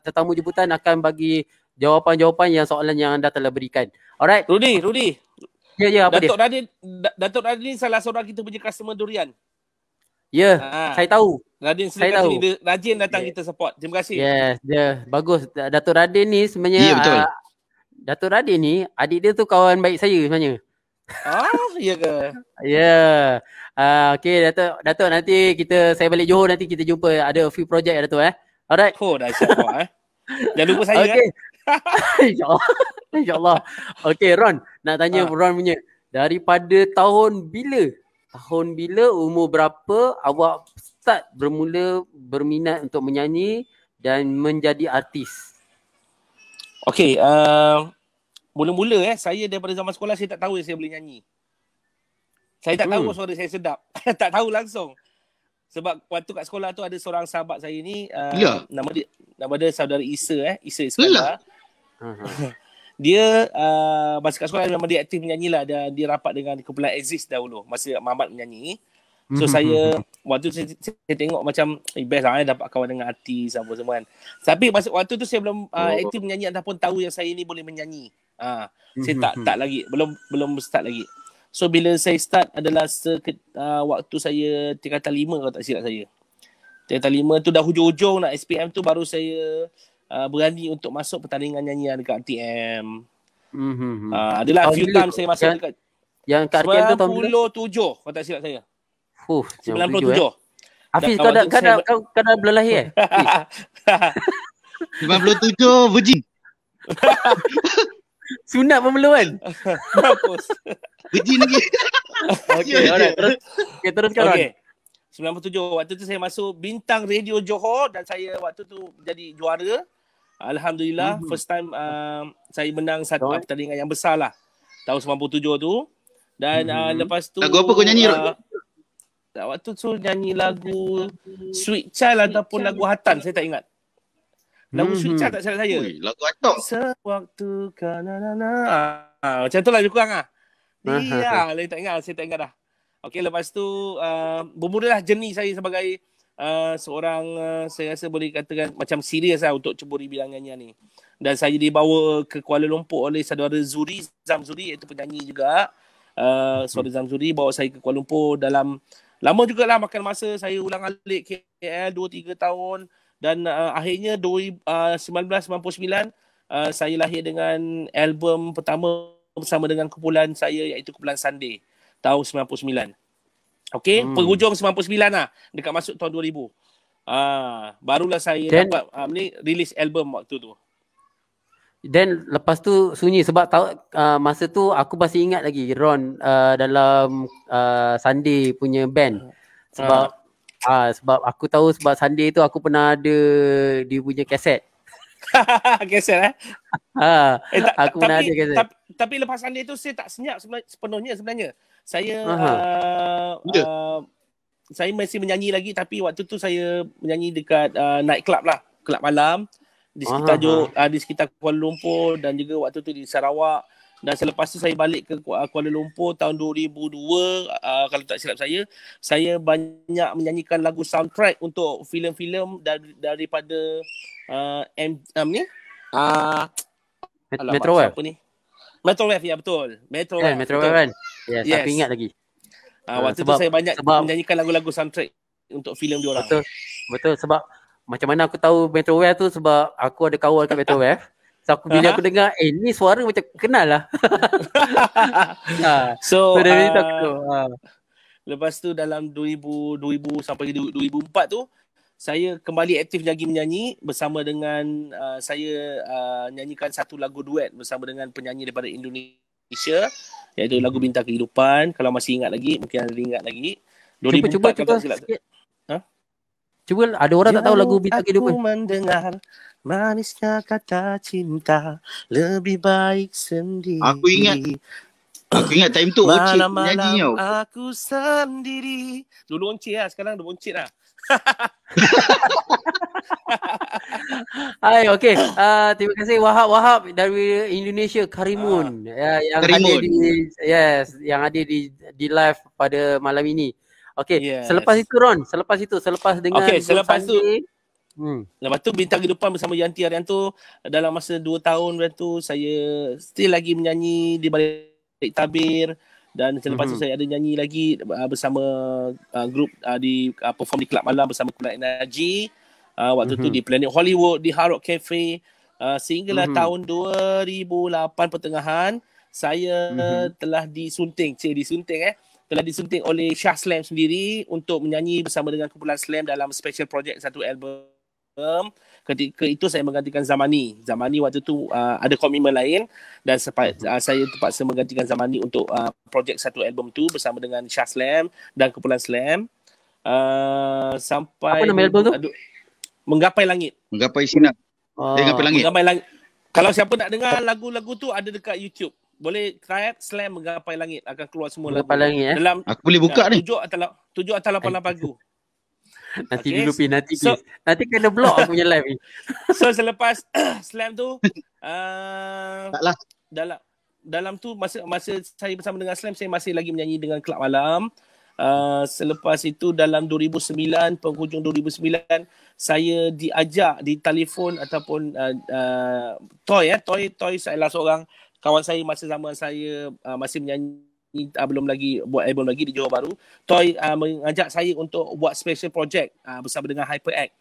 tetamu jemputan akan bagi jawapan-jawapan yang soalan yang anda telah berikan. Alright. Rudy. Ya, apa Datuk Radin salah seorang kita punya customer durian. Saya tahu. Radin sini dia rajin datang kita support. Terima kasih. Dia bagus. Datuk Radin ni sebenarnya betul. Datuk Radin ni adik dia tu kawan baik saya sebenarnya. Ya ke? Okey Datuk nanti saya balik Johor nanti kita jumpa, ada a few project Datuk Alright. Dahsyat awak Jangan lupa saya kan. InsyaAllah. Okey Ron, nak tanya Ron punya. Daripada tahun bila, umur berapa awak start bermula berminat untuk menyanyi dan menjadi artis? Okey, mula-mula saya daripada zaman sekolah saya tak tahu saya boleh nyanyi. Saya tak tahu suara saya sedap. Tak tahu langsung. Sebab waktu kat sekolah tu ada seorang sahabat saya ni, nama dia saudara Isa Iskandar. Dia masa kat sekolah memang dia aktif menyanyi lah. Dia rapat dengan kumpulan Exist dahulu masa Mamat menyanyi. So saya waktu saya tengok macam best lah dapat kawan dengan artis apa semua kan. Tapi masa waktu tu saya belum aktif menyanyi ataupun tahu yang saya ni boleh menyanyi. Saya tak lagi, belum start lagi. So bila saya start adalah waktu saya tingkatan 5 kalau tak silap saya. Tingkatan 5 tu dah hujung-hujung nak SPM tu baru saya berani untuk masuk pertandingan nyanyian dekat RTM. Adalah few times saya masuk dekat yang kat RTM tu tahun 97 kalau tak silap saya. 97. Hafiz kau dah belum lahir 97 virgin. Sunat pun belum kan? Mampus. Virgin lagi. Okey, alright. Teruskan. Okey. 97 waktu tu saya masuk Bintang Radio Johor dan saya waktu tu jadi juara. Alhamdulillah first time saya menang satu pertandingan yang besar lah tahun 97 tu. Dan lepas tu lagu apa kau nyanyi? Waktu tu nyanyi lagu Sweet Child ataupun lagu Hatan, saya tak ingat. Lagu Sweet Child tak silap saya. Lagu Hatan. Sewaktu kanana. Macam tu lah lebih kurang lah. Saya tak ingat dah. Okey, lepas tu bermulalah journey saya sebagai seorang saya rasa boleh katakan macam serius lah untuk ceburi bidang nyanyian ni. Dan saya dibawa ke Kuala Lumpur oleh saudara Zam Zuri iaitu penyanyi juga. Saudara Zam Zuri bawa saya ke Kuala Lumpur dalam lama jugalah makan masa. Saya ulang alik KL 2-3 tahun dan akhirnya 1999 saya lahir dengan album pertama bersama dengan kumpulan saya iaitu kumpulan Sunday tahun 99. Okey, penghujung 99 lah dekat masuk tahun 2000. Barulah saya dapat release album waktu tu. Dan lepas tu sunyi sebab masa tu aku masih ingat lagi Ron dalam Sunday punya band. Sebab aku tahu sebab Sunday tu aku pernah ada dia punya kaset. Kaset aku pernah ada kaset. Tapi lepas Sunday tu saya tak senyap sepenuhnya sebenarnya. Saya saya masih menyanyi lagi tapi waktu tu saya menyanyi dekat night club lah, kelab malam di sekitar Kuala Lumpur dan juga waktu tu di Sarawak. Dan selepas tu saya balik ke Kuala Lumpur tahun 2002 kalau tak silap saya banyak menyanyikan lagu soundtrack untuk filem-filem daripada Metro Wave. Apa ni? Metro Wave, ya betul. Metro Wave kan. Yes, aku ingat lagi. Waktu tu saya banyak menyanyikan lagu-lagu soundtrack untuk filem dia orang. Betul sebab macam mana aku tahu Metro Wave tu sebab aku ada kawan kat Metro Wave. So bila aku dengar, ni suara macam kenal lah. So dari situ aku lepas tu dalam 2000 sampai 2004 tu saya kembali aktif lagi menyanyi bersama dengan saya nyanyikan satu lagu duet bersama dengan penyanyi daripada Indonesia, iaitu lagu Bintang Kehidupan. Kalau masih ingat lagi, mungkin ada ingat lagi. 2004 cuba kalau tak silap. sikit. Cuba, ada orang tak tahu lagu Bintang Kehidupan. Aku mendengar manisnya kata cinta, lebih baik sendiri. Aku ingat time tu Ocit nyanyi tau. Aku sendiri. Dulu Oncit lah, sekarang dah Boncit lah. Hai, okey. Terima kasih Wahab dari Indonesia, Karimun. Yang Karimun. ada yang ada di live pada malam ini. Okey, Yes. selepas itu Ron, selepas dengan selepas tu Lepas tu Bintang Kehidupan bersama Yanti Arianto, dalam masa 2 tahun lepas tu saya still lagi menyanyi di balik tabir, dan selepas tu saya ada nyanyi lagi bersama grup di perform di Kelab Malam bersama Kulat Energy. Waktu tu di Planet Hollywood, di Hard Rock Cafe, sehinggalah tahun 2008 pertengahan saya telah disunting oleh Shah Slam sendiri untuk menyanyi bersama dengan kumpulan Slam dalam special project satu album. Ketika itu saya menggantikan Zamani waktu tu ada komitmen lain, dan saya terpaksa menggantikan Zamani untuk projek satu album tu bersama dengan Shah Slam dan kumpulan Slam. Sampai apa nama album tu? Menggapai Langit. Menggapai sinar. Menggapai langit. Menggapai Langit. Kalau siapa nak dengar lagu-lagu tu ada dekat YouTube. Boleh try Slam Menggapai Langit, akan keluar semua Menggapai lagu. Langit Dalam Aku boleh buka ni. 7 atau 8 lagu. Nanti dulu nanti kena block aku punya live ni. So selepas Slam tu Taklah. dalam tu masa saya bersama dengan Slam, saya masih lagi menyanyi dengan Kelab Malam. Selepas itu dalam 2009, penghujung 2009, saya diajak di telefon ataupun Toy salah seorang kawan saya masa zaman saya masih menyanyi, belum lagi buat album lagi di Johor Bahru. Toy mengajak saya untuk buat special project bersama dengan HyperX.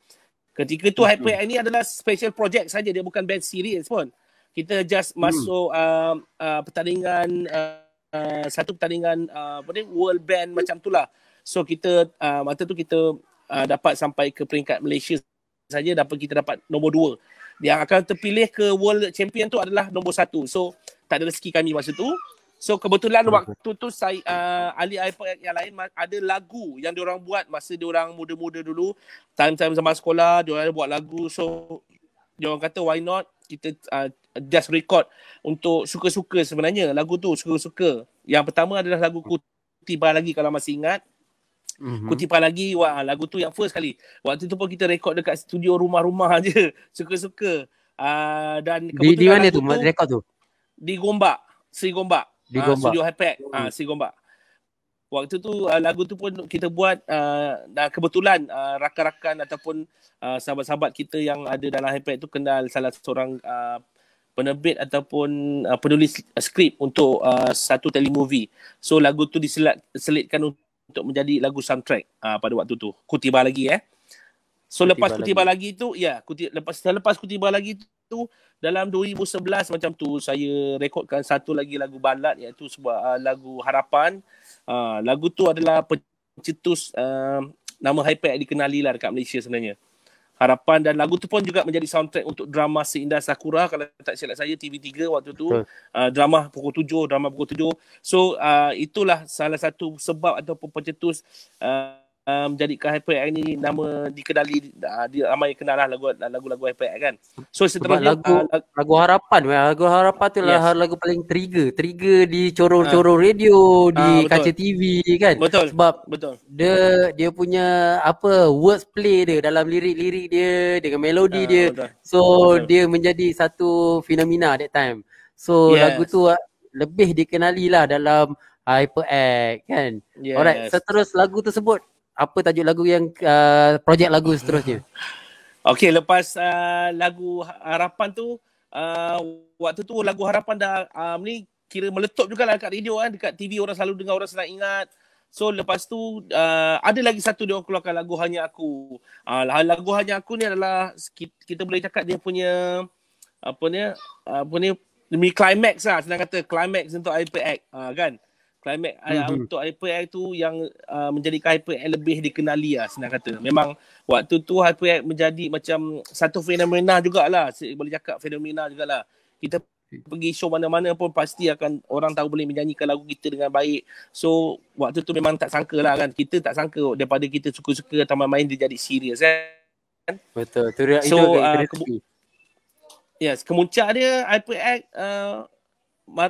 Ketika tu HyperX ni adalah special project saja, dia bukan band serius pun. Kita just masuk pertandingan satu pertandingan world band macam tu lah. So kita waktu tu kita dapat sampai ke peringkat Malaysia saja, kita dapat nombor 2. Yang akan terpilih ke world champion tu adalah nombor 1. So tak ada rezeki kami masa tu. So kebetulan waktu tu saya ahli HyperX yang lain ada lagu yang diorang buat masa diorang muda-muda dulu, time-time zaman sekolah, diorang buat lagu. So diorang kata why not kita just record untuk suka-suka. Sebenarnya lagu tu suka-suka. Yang pertama adalah lagu Kutiba Lagi, kalau masih ingat. Kutiba Lagi, wah, lagu tu yang first kali. Waktu tu pun kita record dekat studio rumah-rumah je, suka-suka. Dan di mana tu rekod tu? Di Gombak, Sri Gombak. Di Gombak. Studio HyperX, Sri Gombak. Waktu tu lagu tu pun kita buat, dan kebetulan rakan-rakan ataupun sahabat-sahabat kita yang ada dalam HyperX tu kenal salah seorang penerbit ataupun penulis skrip untuk satu telemovie. So lagu tu diselitkan untuk menjadi lagu soundtrack pada waktu tu. Kutiba Lagi So lepas Kutiba Lagi tu, lepas Kutiba Lagi tu dalam 2011 macam tu, saya rekodkan satu lagi lagu balad, iaitu sebuah lagu Harapan. Lagu tu adalah pencetus nama HyperX dikenali lah dekat Malaysia sebenarnya. Harapan, dan lagu tu pun juga menjadi soundtrack untuk drama Seindah Sakura, kalau tak silap saya TV3 waktu tu. Drama pukul 7. So itulah salah satu sebab ataupun pencetus menjadikan HyperX ni nama dikenali, ramai kenal lah lagu-lagu HyperX kan. So seterusnya lagu Harapan tu lah lagu paling trigger di corong-corong radio, di kaca TV kan. Sebab dia punya wordplay dia dalam lirik-lirik dia dengan melodi dia. So dia menjadi satu fenomena that time. So lagu tu lebih dikenali lah dalam HyperX kan. Alright, seterus lagu tersebut, apa tajuk lagu yang projek lagu seterusnya? Okey, lepas lagu Harapan tu, waktu tu lagu Harapan dah ni kira meletup jugalah dekat radio kan, dekat TV orang selalu dengar, orang senang ingat. So lepas tu ada lagi satu dia orang keluarkan lagu Hanya Aku. Lagu Hanya Aku ni adalah kita boleh cakap dia punya apa ni demi climax lah, senang kata climax untuk HyperX kan. Climax untuk HyperX tu yang menjadikan HyperX lebih dikenali lah, senang kata. Memang waktu tu HyperX menjadi macam satu fenomena jugalah, boleh cakap fenomena jugalah. Kita pergi show mana-mana pun pasti akan orang tahu boleh menyanyikan lagu kita dengan baik. So waktu tu memang tak sangka lah kan. Kita tak sangka daripada kita suka-suka taman main dia jadi serius kan. Betul. So kemuncak dia HyperX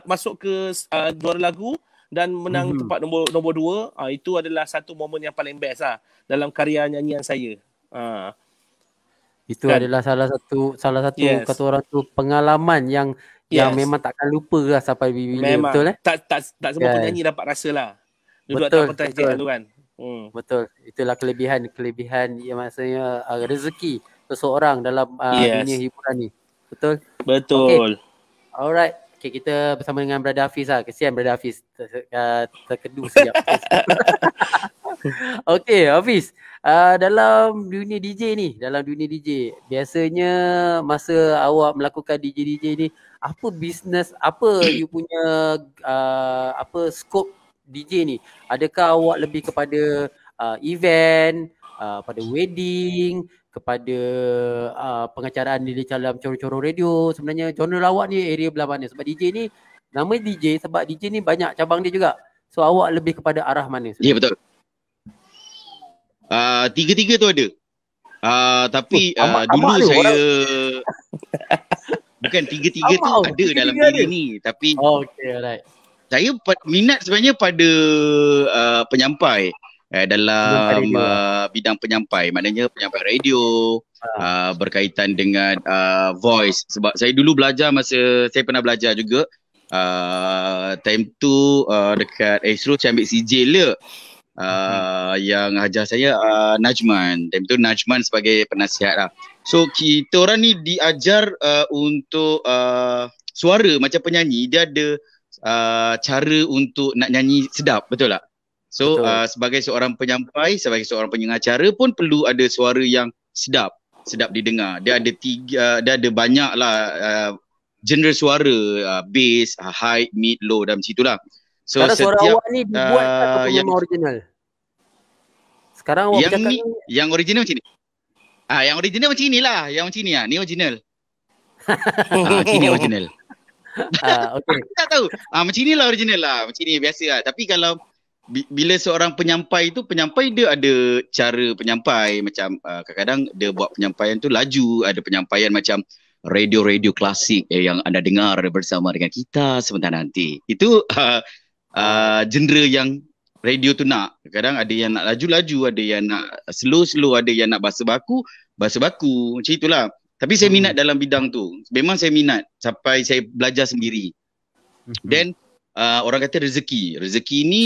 masuk ke juara lagu dan menang tempat nombor 2. Itu adalah satu momen yang paling best lah dalam karya nyanyian saya. Itu adalah salah satu kata orang tu pengalaman yang memang takkan lupa lah sampai bila. Memang. Betul tak semua penyanyi dapat rasa lah. Duduk atas pentas jet tu kan. Betul. Itulah kelebihan yang maksudnya rezeki seseorang dalam dunia hiburan ni. Betul. Okay. Alright. Okay, kita bersama dengan Brother Hafiz lah. Kesian Brother Hafiz terkedu sekejap. Okay, Hafiz. Dalam dunia DJ ni, biasanya masa awak melakukan DJ ni, apa bisnes, apa you punya skop DJ ni? Adakah awak lebih kepada event, pada wedding, kepada pengacaraan di dalam corong-corong radio? Sebenarnya genre awak ni area belah mana? Sebab DJ ni, nama DJ sebab DJ ni banyak cabang dia juga. So awak lebih kepada arah mana? Ya, betul. Tiga-tiga tu ada. Tapi dulu saya bukan tiga-tiga tu ada dalam diri ni, tapi alright. Saya minat sebenarnya pada penyampai dalam bidang penyampai, maknanya penyampai radio, berkaitan dengan voice. Sebab saya dulu belajar, masa saya pernah belajar juga time tu dekat Astro, saya ambil sijil dia. Yang ajar saya Najman. Time tu Najman sebagai penasihat lah. So kita orang ni diajar untuk suara macam penyanyi. Dia ada cara untuk nak nyanyi sedap, betul tak? So sebagai seorang penyampai, sebagai seorang pengacara pun perlu ada suara yang sedap didengar. Dia ada banyak lah genre suara, bass, high, mid, low dan macam itulah. So sekarang suara awak ni dibuat ataupun memang original? Sekarang awak bercakap ni yang original macam ni. Yang original macam inilah. Yang macam ni lah. Ni original. Sini original. Okay. Tak tahu. Macam inilah original lah. Macam ni biasa lah. Tapi kalau bila seorang penyampai tu, penyampai dia ada cara penyampai. Macam kadang-kadang dia buat penyampaian tu laju. Ada penyampaian macam radio-radio klasik yang anda dengar bersama dengan kita sebentar nanti. Itu genre yang radio tu nak. Kadang ada yang nak laju-laju, ada yang nak slow-slow, ada yang nak bahasa baku. Macam itulah. Tapi saya minat dalam bidang tu. Memang saya minat sampai saya belajar sendiri. Then orang kata rezeki. Rezeki ni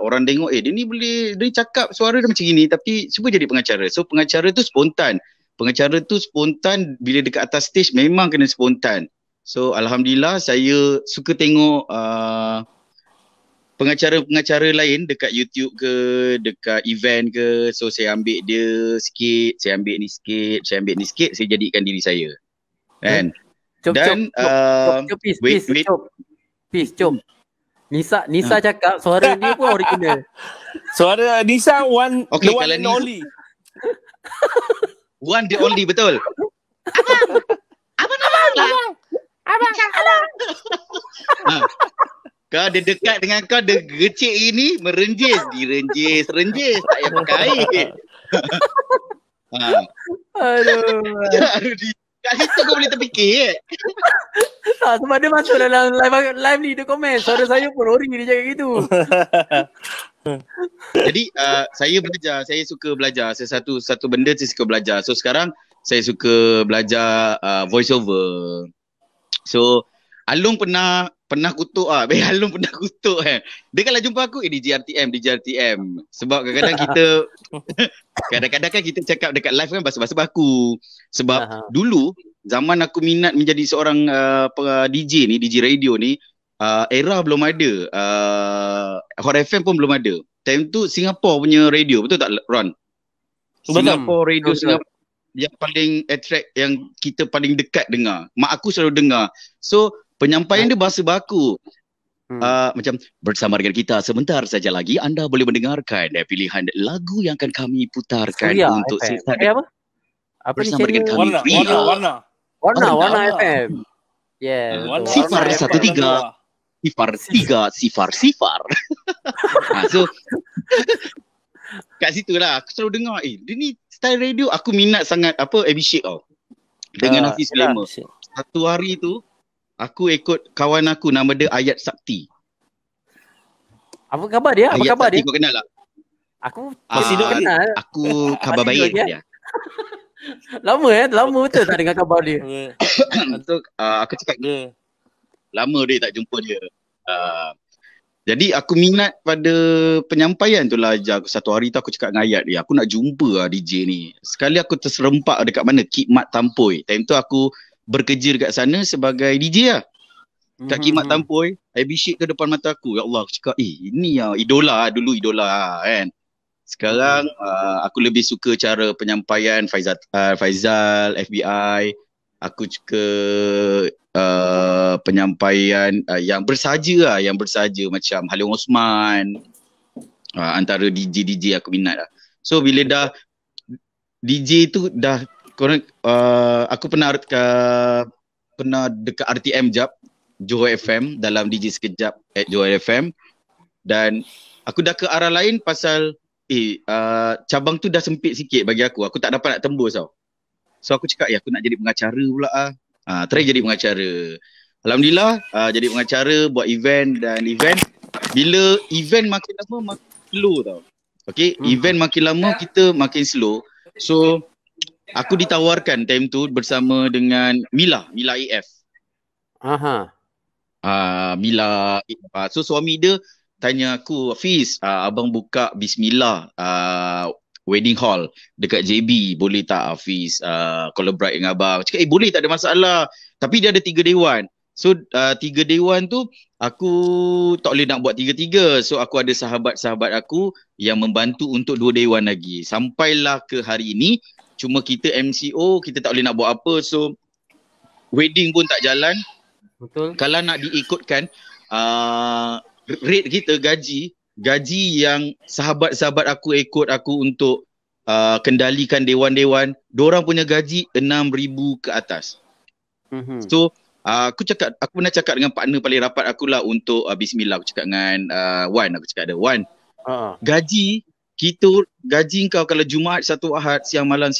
orang tengok dia ni boleh, dia cakap suara dia macam gini tapi cuba jadi pengacara. So pengacara tu spontan. Pengacara tu spontan, bila dekat atas stage memang kena spontan. So alhamdulillah saya suka tengok pengacara-pengacara lain dekat YouTube ke, dekat event ke. So saya ambil dia sikit, saya ambil ni sikit, saya jadikan diri saya. Kan? Peace. Nisa cakap suara dia pun original. Suara Nisa okay, the one and only. One the only, betul. Abang. Kau dia dekat dengan kau, dia gecik ini, merenjis, direnjis, tak payah pakai air. Aduh. Kat situ kau boleh terfikir sebab dia masuk dalam live ni, dia komen, suara saya pun ori, dia cakap gitu. Jadi saya suka belajar. Satu benda saya suka belajar. So sekarang saya suka belajar voice over. So Alung pernah kutuk Alung pernah kutuk Dia kalau jumpa aku DJ RTM. Sebab kadang-kadang kan kita cakap dekat live kan bahasa baku. Sebab dulu zaman aku minat menjadi seorang DJ ni, DJ radio ni, era belum ada. Hot FM pun belum ada. Time tu Singapore punya radio, betul tak Ron? Singapore radio Singapore. yang paling attract, yang kita paling dekat dengar. Mak aku selalu dengar. So penyampaian dia bahasa baku. Macam bersama dengan kita sebentar saja lagi anda boleh mendengarkan pilihan lagu yang akan kami putarkan Suria untuk FM. sesat Apa? Apa ni bersama dengan channel? kami. Warna FM. Yeah, betul. Sifar Warna 13 Sifar. So kat situ lah aku selalu dengar, dia ni style radio. Aku minat sangat Abhishek tau, dengan Hafiz Sulaiman. Satu hari tu aku ikut kawan aku nama dia Ayat Sakti. Apa khabar dia? Apa Ayat khabar Sakti dia? kau kenal tak? Aku Masih duk kenal. Aku khabar Masih baik duk dia. Lama betul tak dengar khabar dia. So aku cakap lama dia tak jumpa dia. Jadi aku minat pada penyampaian tu lah. Satu hari tu aku cakap dengan Ayat dia, aku nak jumpa DJ ni. Sekali aku terserempak dekat mana? Khidmat Tampoi. Time tu aku bekerja dekat sana sebagai DJ lah. Kat Khidmat Tampoi, Abhishek tu depan mata aku. Ya Allah, aku cakap ini ya idola, dulu idola kan. Sekarang aku lebih suka cara penyampaian Faizal, FBI. Aku suka penyampaian yang bersaja macam Halim Osman. Antara DJ aku minat lah. So bila dah DJ tu dah aku pernah dekat RTM jap Johor FM dalam DJ sekejap at Johor FM, dan aku dah ke arah lain pasal cabang tu dah sempit sikit bagi aku. Aku tak dapat nak tembus tau. So aku cakap aku nak jadi pengacara pula try jadi pengacara. Alhamdulillah jadi pengacara, buat event. Bila event makin lama makin slow tau. Okay, event makin lama kita makin slow. So aku ditawarkan time tu bersama dengan Mila AF. Mila. So suami dia tanya aku, Hafiz, abang buka Bismillah wedding hall dekat JB, boleh tak Hafiz collaborate dengan abang? Cakap boleh, tak ada masalah. Tapi dia ada 3 dewan. So 3 dewan tu aku tak boleh nak buat 3-3. So aku ada sahabat-sahabat aku yang membantu untuk 2 dewan lagi. Sampailah ke hari ini, cuma kita MCO, kita tak boleh nak buat apa. So wedding pun tak jalan. Betul. Kalau nak diikutkan rate kita, gaji yang sahabat-sahabat aku ikut aku untuk kendalikan dewan-dewan, diorang punya gaji 6,000 ke atas. So aku pernah cakap dengan partner paling rapat aku lah untuk Bismillah. Aku cakap dengan Wan, aku cakap ada Wan, gaji kau kalau Jumaat Sabtu Ahad siang malam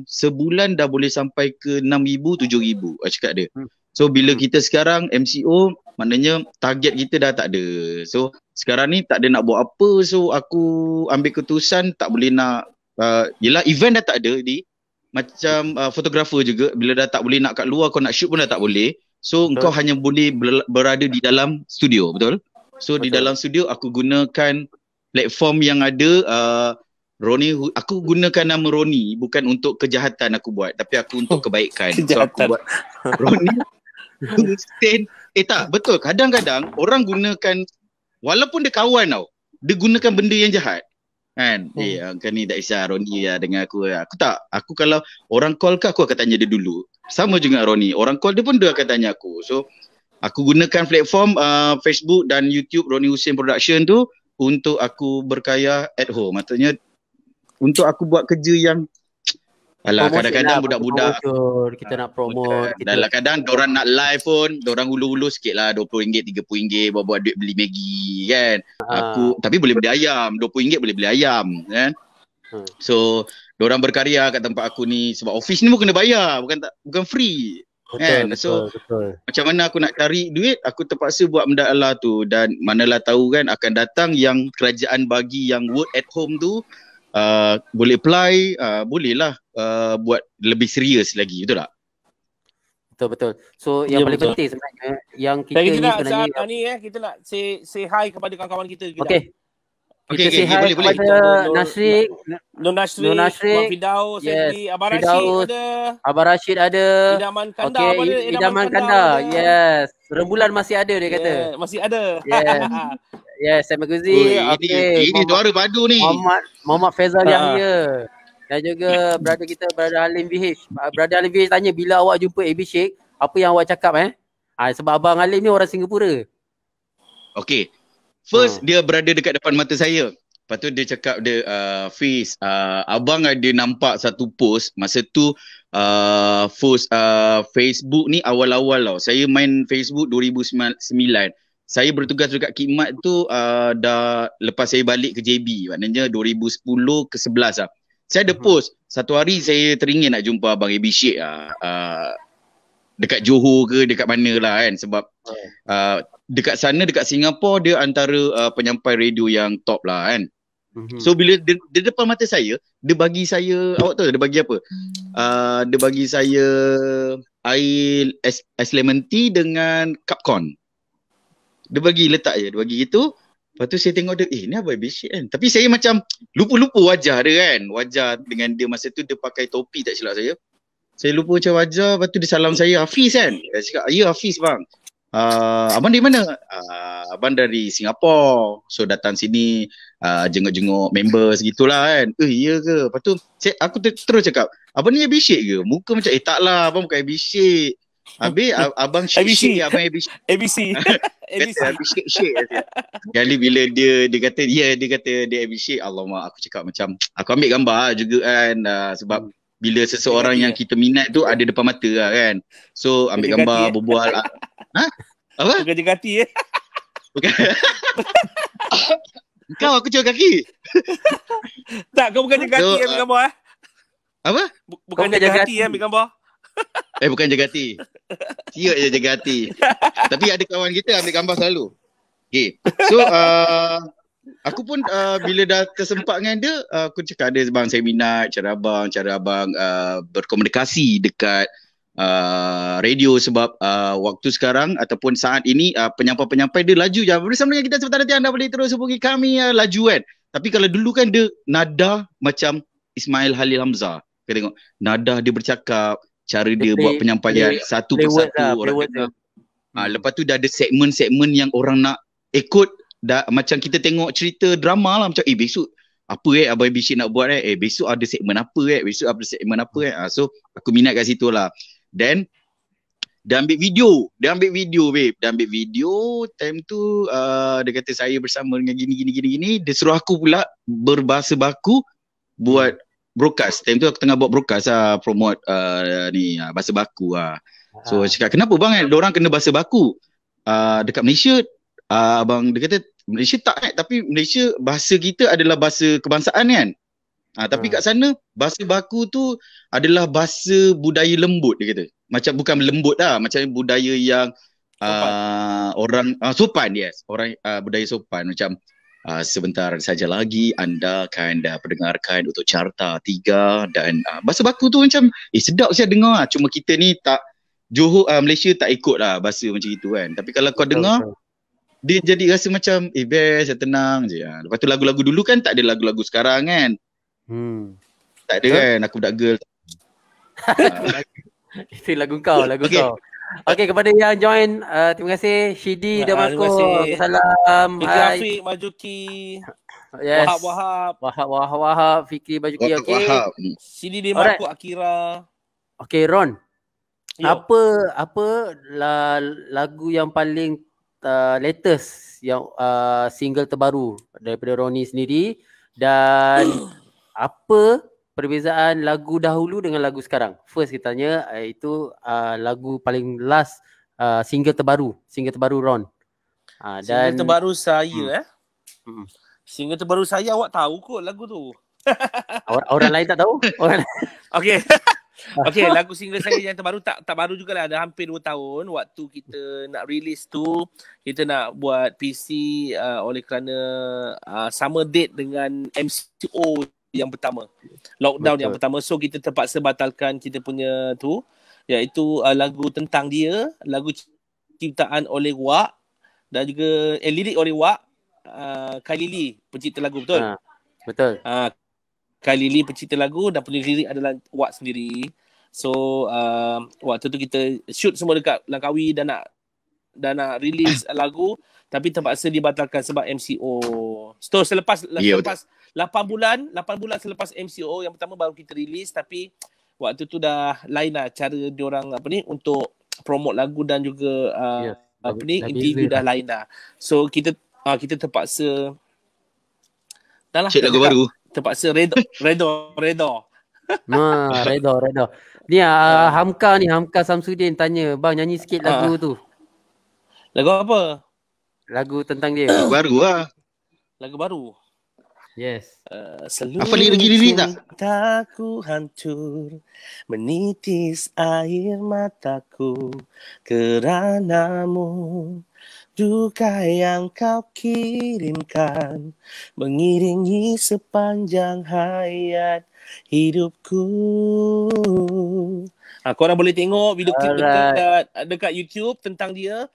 sebulan dah boleh sampai ke 6,000 7,000. Aku cakap dia. So bila kita sekarang MCO, maknanya target kita dah tak ada. So sekarang ni tak ada nak buat apa. So aku ambil keputusan tak boleh nak yelah, event dah tak ada macam fotografer juga. Bila dah tak boleh nak kat luar, kau nak shoot pun dah tak boleh. So kau hanya boleh berada di dalam studio. Betul? So di dalam studio aku gunakan platform yang ada. Roni, aku gunakan nama Roni bukan untuk kejahatan aku buat, tapi aku untuk kebaikan. So aku buat Roni sustain. Tak, betul. Kadang-kadang orang gunakan, walaupun dia kawan tau, dia gunakan benda yang jahat. Kan? Kan ni tak isah Roni dengan aku. Aku kalau orang call ke, aku akan tanya dia dulu. Sama juga Roni. Orang call dia pun dia akan tanya aku. So aku gunakan platform Facebook dan YouTube Roni Hussein Production tu untuk aku berkaya at home. Maksudnya untuk aku buat kerja yang kadang-kadang budak-budak kita nak promote. Kadang-kadang diorang nak live pun, diorang hulu-hulu sikit lah, RM20, RM30 buat duit beli Maggi kan. Aku tapi boleh beli ayam, RM20 boleh beli ayam kan. So diorang berkarya kat tempat aku ni, sebab office ni pun kena bayar, bukan free. Betul. Macam mana aku nak cari duit, aku terpaksa buat benda Allah tu. Dan manalah tahu kan akan datang yang kerajaan bagi yang work at home tu. Boleh apply, bolehlah buat lebih serius lagi, betul tak? Betul. So yang paling penting sebenarnya yang kita ni sebenarnya kita nak say hi kepada kawan-kawan kita. Kita say hi kepada Nasrik, Nur Nasrik, Fidaus, Abah Rashid ada, Idaman Kanda, yes. Rembulan masih ada dia kata. Masih ada. Yes, Sam Guzi. Ini suara padu ni. Muhammad Faizal Yahya. Dan juga brother kita, brother Halim VH. Brother Halim VH tanya bila awak jumpa AB Sheikh, apa yang awak cakap sebab abang Halim ni orang Singapura. Okay. First dia berada dekat depan mata saya. Lepas tu dia cakap dia Fiz, abang ada nampak satu post masa tu post Facebook ni awal-awal tau. Saya main Facebook 2009. Saya bertugas dekat Khidmat tu dah lepas saya balik ke JB. Maknanya 2010 ke 11 lah. Saya ada post. Satu hari saya teringin nak jumpa abang AB Sheikh dekat Johor ke dekat mana lah kan. Sebab dekat sana, dekat Singapura dia antara penyampai radio yang top lah kan. So bila dia depan mata saya, dia bagi saya, awak tahu dia bagi apa? Dia bagi saya air ais lemon tea dengan cup corn. Dia bagi letak je, dia bagi gitu. Lepas tu saya tengok dia, ni apa AB Sheikh kan? Tapi saya macam lupa-lupa wajah dia kan. Wajah dengan dia masa tu dia pakai topi tak silap saya. Saya lupa macam wajah, lepas tu dia salam saya, Hafiz kan? Saya cakap, ya Hafiz bang. Abang dari mana? Abang dari Singapura. So datang sini jenguk-jenguk members gitulah kan. Ya ke? Lepas tu aku terus cakap, abang ni AB Sheikh ke? Muka macam taklah abang bukan AB Sheikh. Habis abang Sheikh, abang AB Sheikh. ABC. AB Sheikh. Kali bila dia kata dia kata dia AB Sheikh, alamak aku cakap macam aku ambil gambar juga kan sebab bila seseorang yang kita minat tu ada depan mata lah kan. So ambil gambar berbual. Apa? Bukan jaga hati Bukan. Kau aku cuba kaki. Tak, kau bukan jaga hati ambil gambar Apa? Bukan jaga hati ambil gambar. Bukan jaga hati. Siap je jaga hati. Tapi ada kawan kita ambil gambar selalu. Okay. So aku pun bila dah tersempat dengan dia, aku cakap ada bang saya minat cara abang berkomunikasi dekat radio sebab waktu sekarang ataupun saat ini penyampai-penyampai dia laju je. Bersama dengan kita sebentar nanti anda boleh terus hubungi kami laju kan. Tapi kalau dulu kan dia nada macam Ismail Halil Hamzah. Kita tengok nada dia bercakap, cara dia buat penyampaian satu persatu orang kata. Lepas tu dah ada segmen-segmen yang orang nak ikut. Dah macam kita tengok cerita drama lah macam besok apa abang AB Sheikh nak buat besok ada segmen apa besok ada segmen apa so aku minat kat situ lah. Then dia ambil video babe. Dia ambil video time tu dia kata saya bersama dengan gini dia suruh aku pula berbahasa baku buat broadcast. Time tu aku tengah buat broadcast promote bahasa baku So cakap kenapa bang diorang kena bahasa baku dekat Malaysia. Abang dia kata Malaysia tak tapi Malaysia bahasa kita adalah bahasa kebangsaan kan. Tapi kat sana bahasa baku tu adalah bahasa budaya lembut dia kata. Macam bukan lembut macam budaya yang orang sopan orang budaya sopan macam sebentar saja lagi anda akan pendengarkan untuk Carta 3 dan bahasa baku tu macam sedap saya dengar cuma kita ni tak Johor Malaysia tak ikut lah bahasa macam itu kan. Tapi kalau kau dengar dia jadi rasa macam best, tenang je. Lepas tu lagu-lagu dulu kan tak ada lagu-lagu sekarang kan. Tak ada kan aku budak girl. Itu lagu kau. Okay, kepada yang join terima kasih Shidi dan Marco. Salam. Hai Rafiq, Majuki. Yes. Wahab, Fikri Majuki. Okay. Shidi dan Marco, Akira. Okay, Ron. Apa lagu yang paling latest yang single terbaru daripada Ronnie sendiri dan apa perbezaan lagu dahulu dengan lagu sekarang? First kita tanya itu lagu paling last single terbaru Ron. Dan single terbaru saya single terbaru saya awak tahu kot lagu tu. Orang lain tak tahu? Okay. Okay, lagu single saya yang terbaru tak baru jugalah, ada hampir 2 tahun. Waktu kita nak release tu, kita nak buat PC oleh kerana sama date dengan MCO yang pertama, lockdown yang pertama. So kita terpaksa batalkan kita punya tu, iaitu lagu tentang dia, lagu ciptaan oleh Wak dan juga lirik oleh Wak, Khalili pencipta lagu, betul? Betul. Khalili pencipta lagu dan penulis lirik adalah Wak sendiri. So waktu tu kita shoot semua dekat Langkawi dan nak release lagu, tapi terpaksa dibatalkan sebab MCO. So selepas 8 bulan selepas MCO yang pertama baru kita release, tapi waktu tu dah lain lah cara diorang untuk promote lagu dan juga Yes, interview dah dah lain dah. So kita terpaksa dah lah Cek lagu baru. terpaksa redor. Redha. Ni Hamka Samsudin tanya, bang nyanyi sikit lagu tu. Lagu apa? Lagu tentang dia. Baru lah. Lagu baru. Yes. Apa lirik tak? Cintaku hancur, menitis air mataku keranamu. Duka yang kau kirimkan mengiringi sepanjang hayat hidupku. Korang boleh tengok video klip dekat YouTube tentang dia.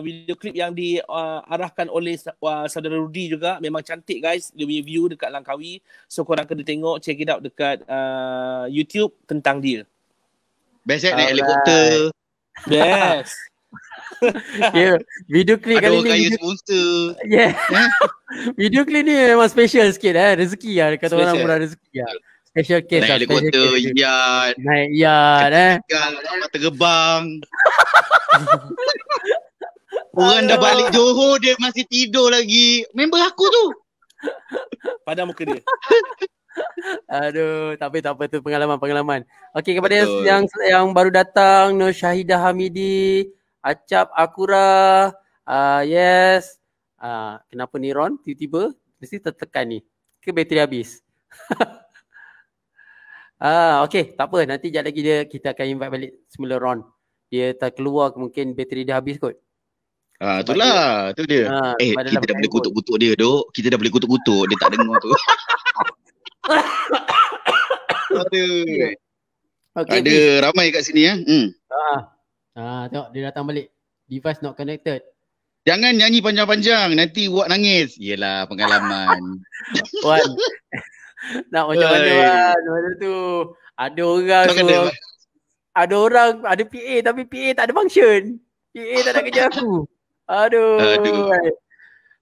Video klip yang diarahkan oleh saudara Rudy juga. Memang cantik guys. Dia punya view dekat Langkawi. So korang kena tengok, check it out dekat YouTube tentang dia. Best naik helikopter. Best. Yeah, video klip Ada kali orang kaya ni. sponsor. Yeah. Video klip ni memang special sikit rezeki lah. Kata orang murah rezeki lah. Special case Naik lah. helikopter, yacht. Naik yacht terbang. Orang dah balik Johor, dia masih tidur lagi. Member aku tu. Pada muka dia. Aduh, tak apa tu pengalaman. Okey, kepada yang baru datang, Nur Syahidah Hamidi, Acap Akura, yes. Kenapa ni Ron tiba-tiba mesti tertekan ni? Ke bateri habis? Okey, tak apa. Nanti sekejap lagi kita akan invite balik semula Ron. Dia tak keluar, mungkin bateri dia habis kot. Itulah, tu dia. Kita dah boleh kutuk-kutuk dia, Dok. Kita dah boleh kutuk-kutuk, dia tak dengar tu. Ada ramai kat sini Tengok dia datang balik. Device not connected. Jangan nyanyi panjang-panjang, nanti Wak nangis. Yelah, pengalaman. Wan. Nak macam mana Wan? Macam tu. Ada orang ada PA tapi PA tak ada function. PA tak ada kerja aku. Aduh.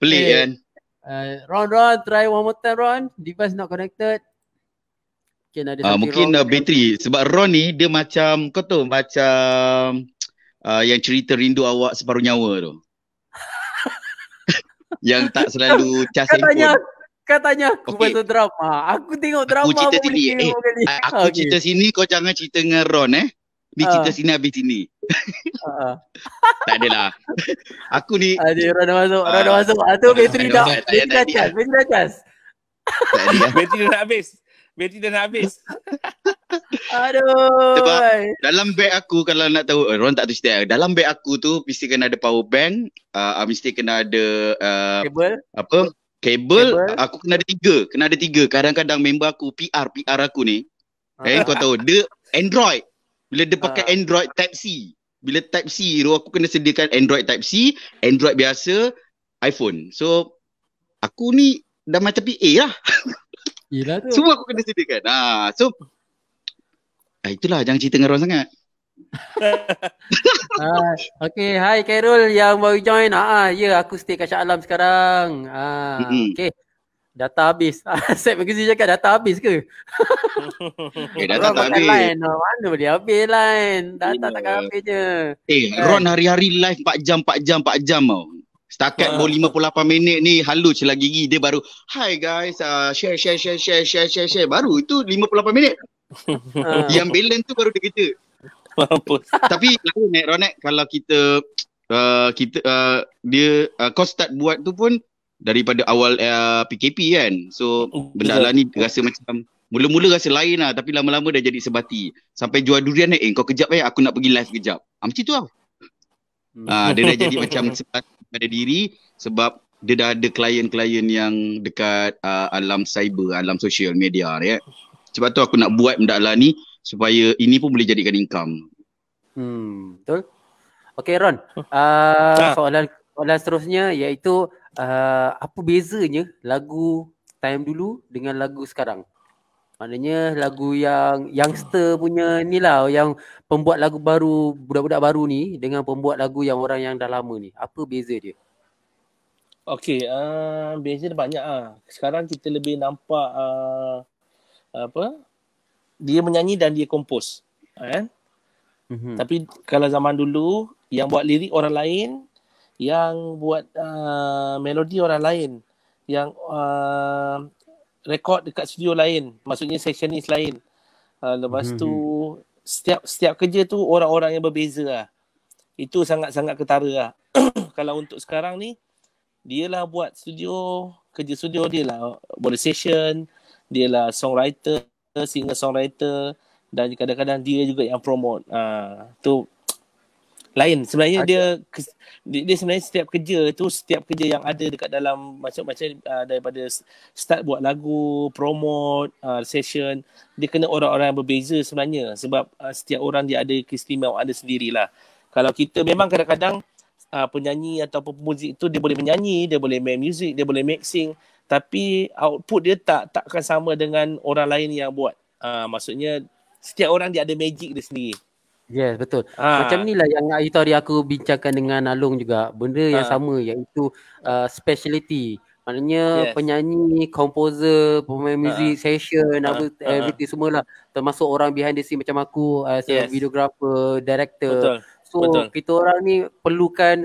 Pelik kan? Ron, try one more time Ron. Device not connected. Mungkin bateri. Sebab Ron ni dia macam, kau tahu macam yang cerita Rindu Awak Separuh Nyawa tu. Yang tak selalu cas handphone. Katanya aku pasal drama. Aku tengok drama. Aku cerita sini. Aku cerita sini, kau jangan cerita dengan Ron Ni cerita sini habis sini. Tak adalah. Aku ni. Ron dah masuk. Tu bateri dah cas. Bateri dah nak habis. Aduh. Sebab dalam beg aku, kalau nak tahu, Ron tak tahu cerita. Dalam beg aku tu mesti kena ada power bank, mesti kena ada kabel. Aku kena ada tiga. Kadang-kadang member aku PR aku ni, kau tahu dia Android. Bila dia pakai Android Type C. Bila Type C tu aku kena sediakan Android Type C, Android biasa, iPhone. So aku ni dah macam PA lah. Yelah tu. Semua aku kena sediakan. So itulah, jangan cerita dengan Ron sangat. Okay, hi Khairul yang baru join. Ya, aku stay kat Shah Alam sekarang. Okay. Data habis. Set magazine cakap data habis ke? Data tak habis. Line, mana boleh habis line? Data takkan habis je. Ron hari-hari live 4 jam tau. Setakat 58 minit ni halus celah gigi dia baru, hi guys, share. Baru itu 58 minit. Yang balance tu baru dia kerja. Tapi lalu Ronek, kalau kita kau start buat tu pun daripada awal PKP kan. So benda lah ni rasa macam mula-mula rasa lain lah, tapi lama-lama dah jadi sebati. Sampai jual durian kau kejap aku nak pergi live kejap. Macam tu lah. Dia dah jadi macam sebati pada diri, sebab dia dah ada klien-klien yang dekat alam cyber, alam social media ya. Sebab tu aku nak buat benda lah ni supaya ini pun boleh jadikan income. Betul. Okay Ron, soalan seterusnya iaitu apa bezanya lagu time dulu dengan lagu sekarang? Maknanya lagu yang youngster punya ni lah, yang pembuat lagu baru, budak-budak baru ni dengan pembuat lagu yang orang yang dah lama ni. Apa beza dia? Okey, beza dia banyak Sekarang kita lebih nampak apa? Dia menyanyi dan dia kompos. Kan? Tapi kalau zaman dulu yang buat lirik orang lain, yang buat melodi orang lain, yang rekod dekat studio lain, maksudnya sessionis lain. Lepas tu setiap kerja tu orang-orang yang berbeza lah. Itu sangat-sangat ketara lah. Kalau untuk sekarang ni, dia lah buat studio, kerja studio dia lah buat session, dia lah songwriter, singer-songwriter, dan kadang-kadang dia juga yang promote. Tu lain sebenarnya. Dia sebenarnya setiap kerja yang ada dekat dalam macam-macam daripada start buat lagu, promote, session, dia kena orang-orang yang berbeza sebenarnya, sebab setiap orang dia ada keistimewaan ada sendirilah. Kalau kita memang kadang-kadang penyanyi ataupun pemuzik tu dia boleh menyanyi, dia boleh main music, dia boleh mixing, tapi output dia takkan sama dengan orang lain yang buat. Maksudnya setiap orang dia ada magic dia sendiri. Yes, betul. Macam ni lah yang hari tadi aku bincangkan dengan Along juga. Benda yang sama, iaitu speciality. Maknanya penyanyi, komposer, pemain muzik, session, everything semualah. Termasuk orang behind the scene macam aku, as a videographer, director. So kita orang ni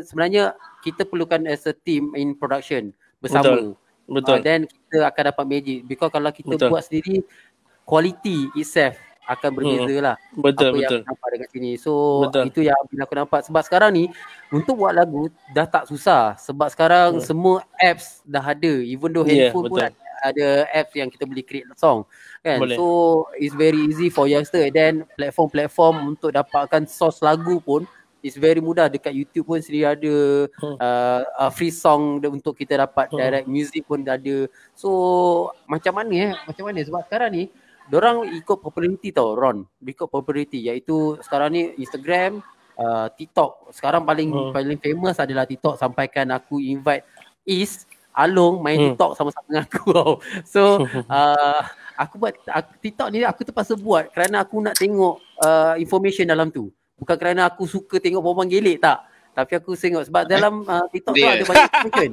sebenarnya kita perlukan as a team in production bersama. Betul. Then kita akan dapat magic. Because kalau kita buat sendiri, quality itself akan berbeza lah. Betul. Yang nampak dekat sini. So itu yang aku nampak. Sebab sekarang ni untuk buat lagu dah tak susah. Sebab sekarang semua apps dah ada. Even though handphone pun ada apps yang kita boleh create song kan. So it's very easy for youngster. Then platform-platform untuk dapatkan source lagu pun it's very mudah. Dekat YouTube pun sendiri ada free song untuk kita dapat direct music pun ada. So macam mana sebab sekarang ni dorang ikut populariti tau, Ron. Ikut populariti, iaitu sekarang ni Instagram, TikTok. Sekarang paling famous adalah TikTok. Sampaikan aku invite Along main TikTok sama-sama dengan aku tau. So aku buat TikTok ni aku terpaksa buat kerana aku nak tengok information dalam tu. Bukan kerana aku suka tengok perempuan gelek, tak. Tapi aku tengok sebab dalam TikTok tu ada banyak information.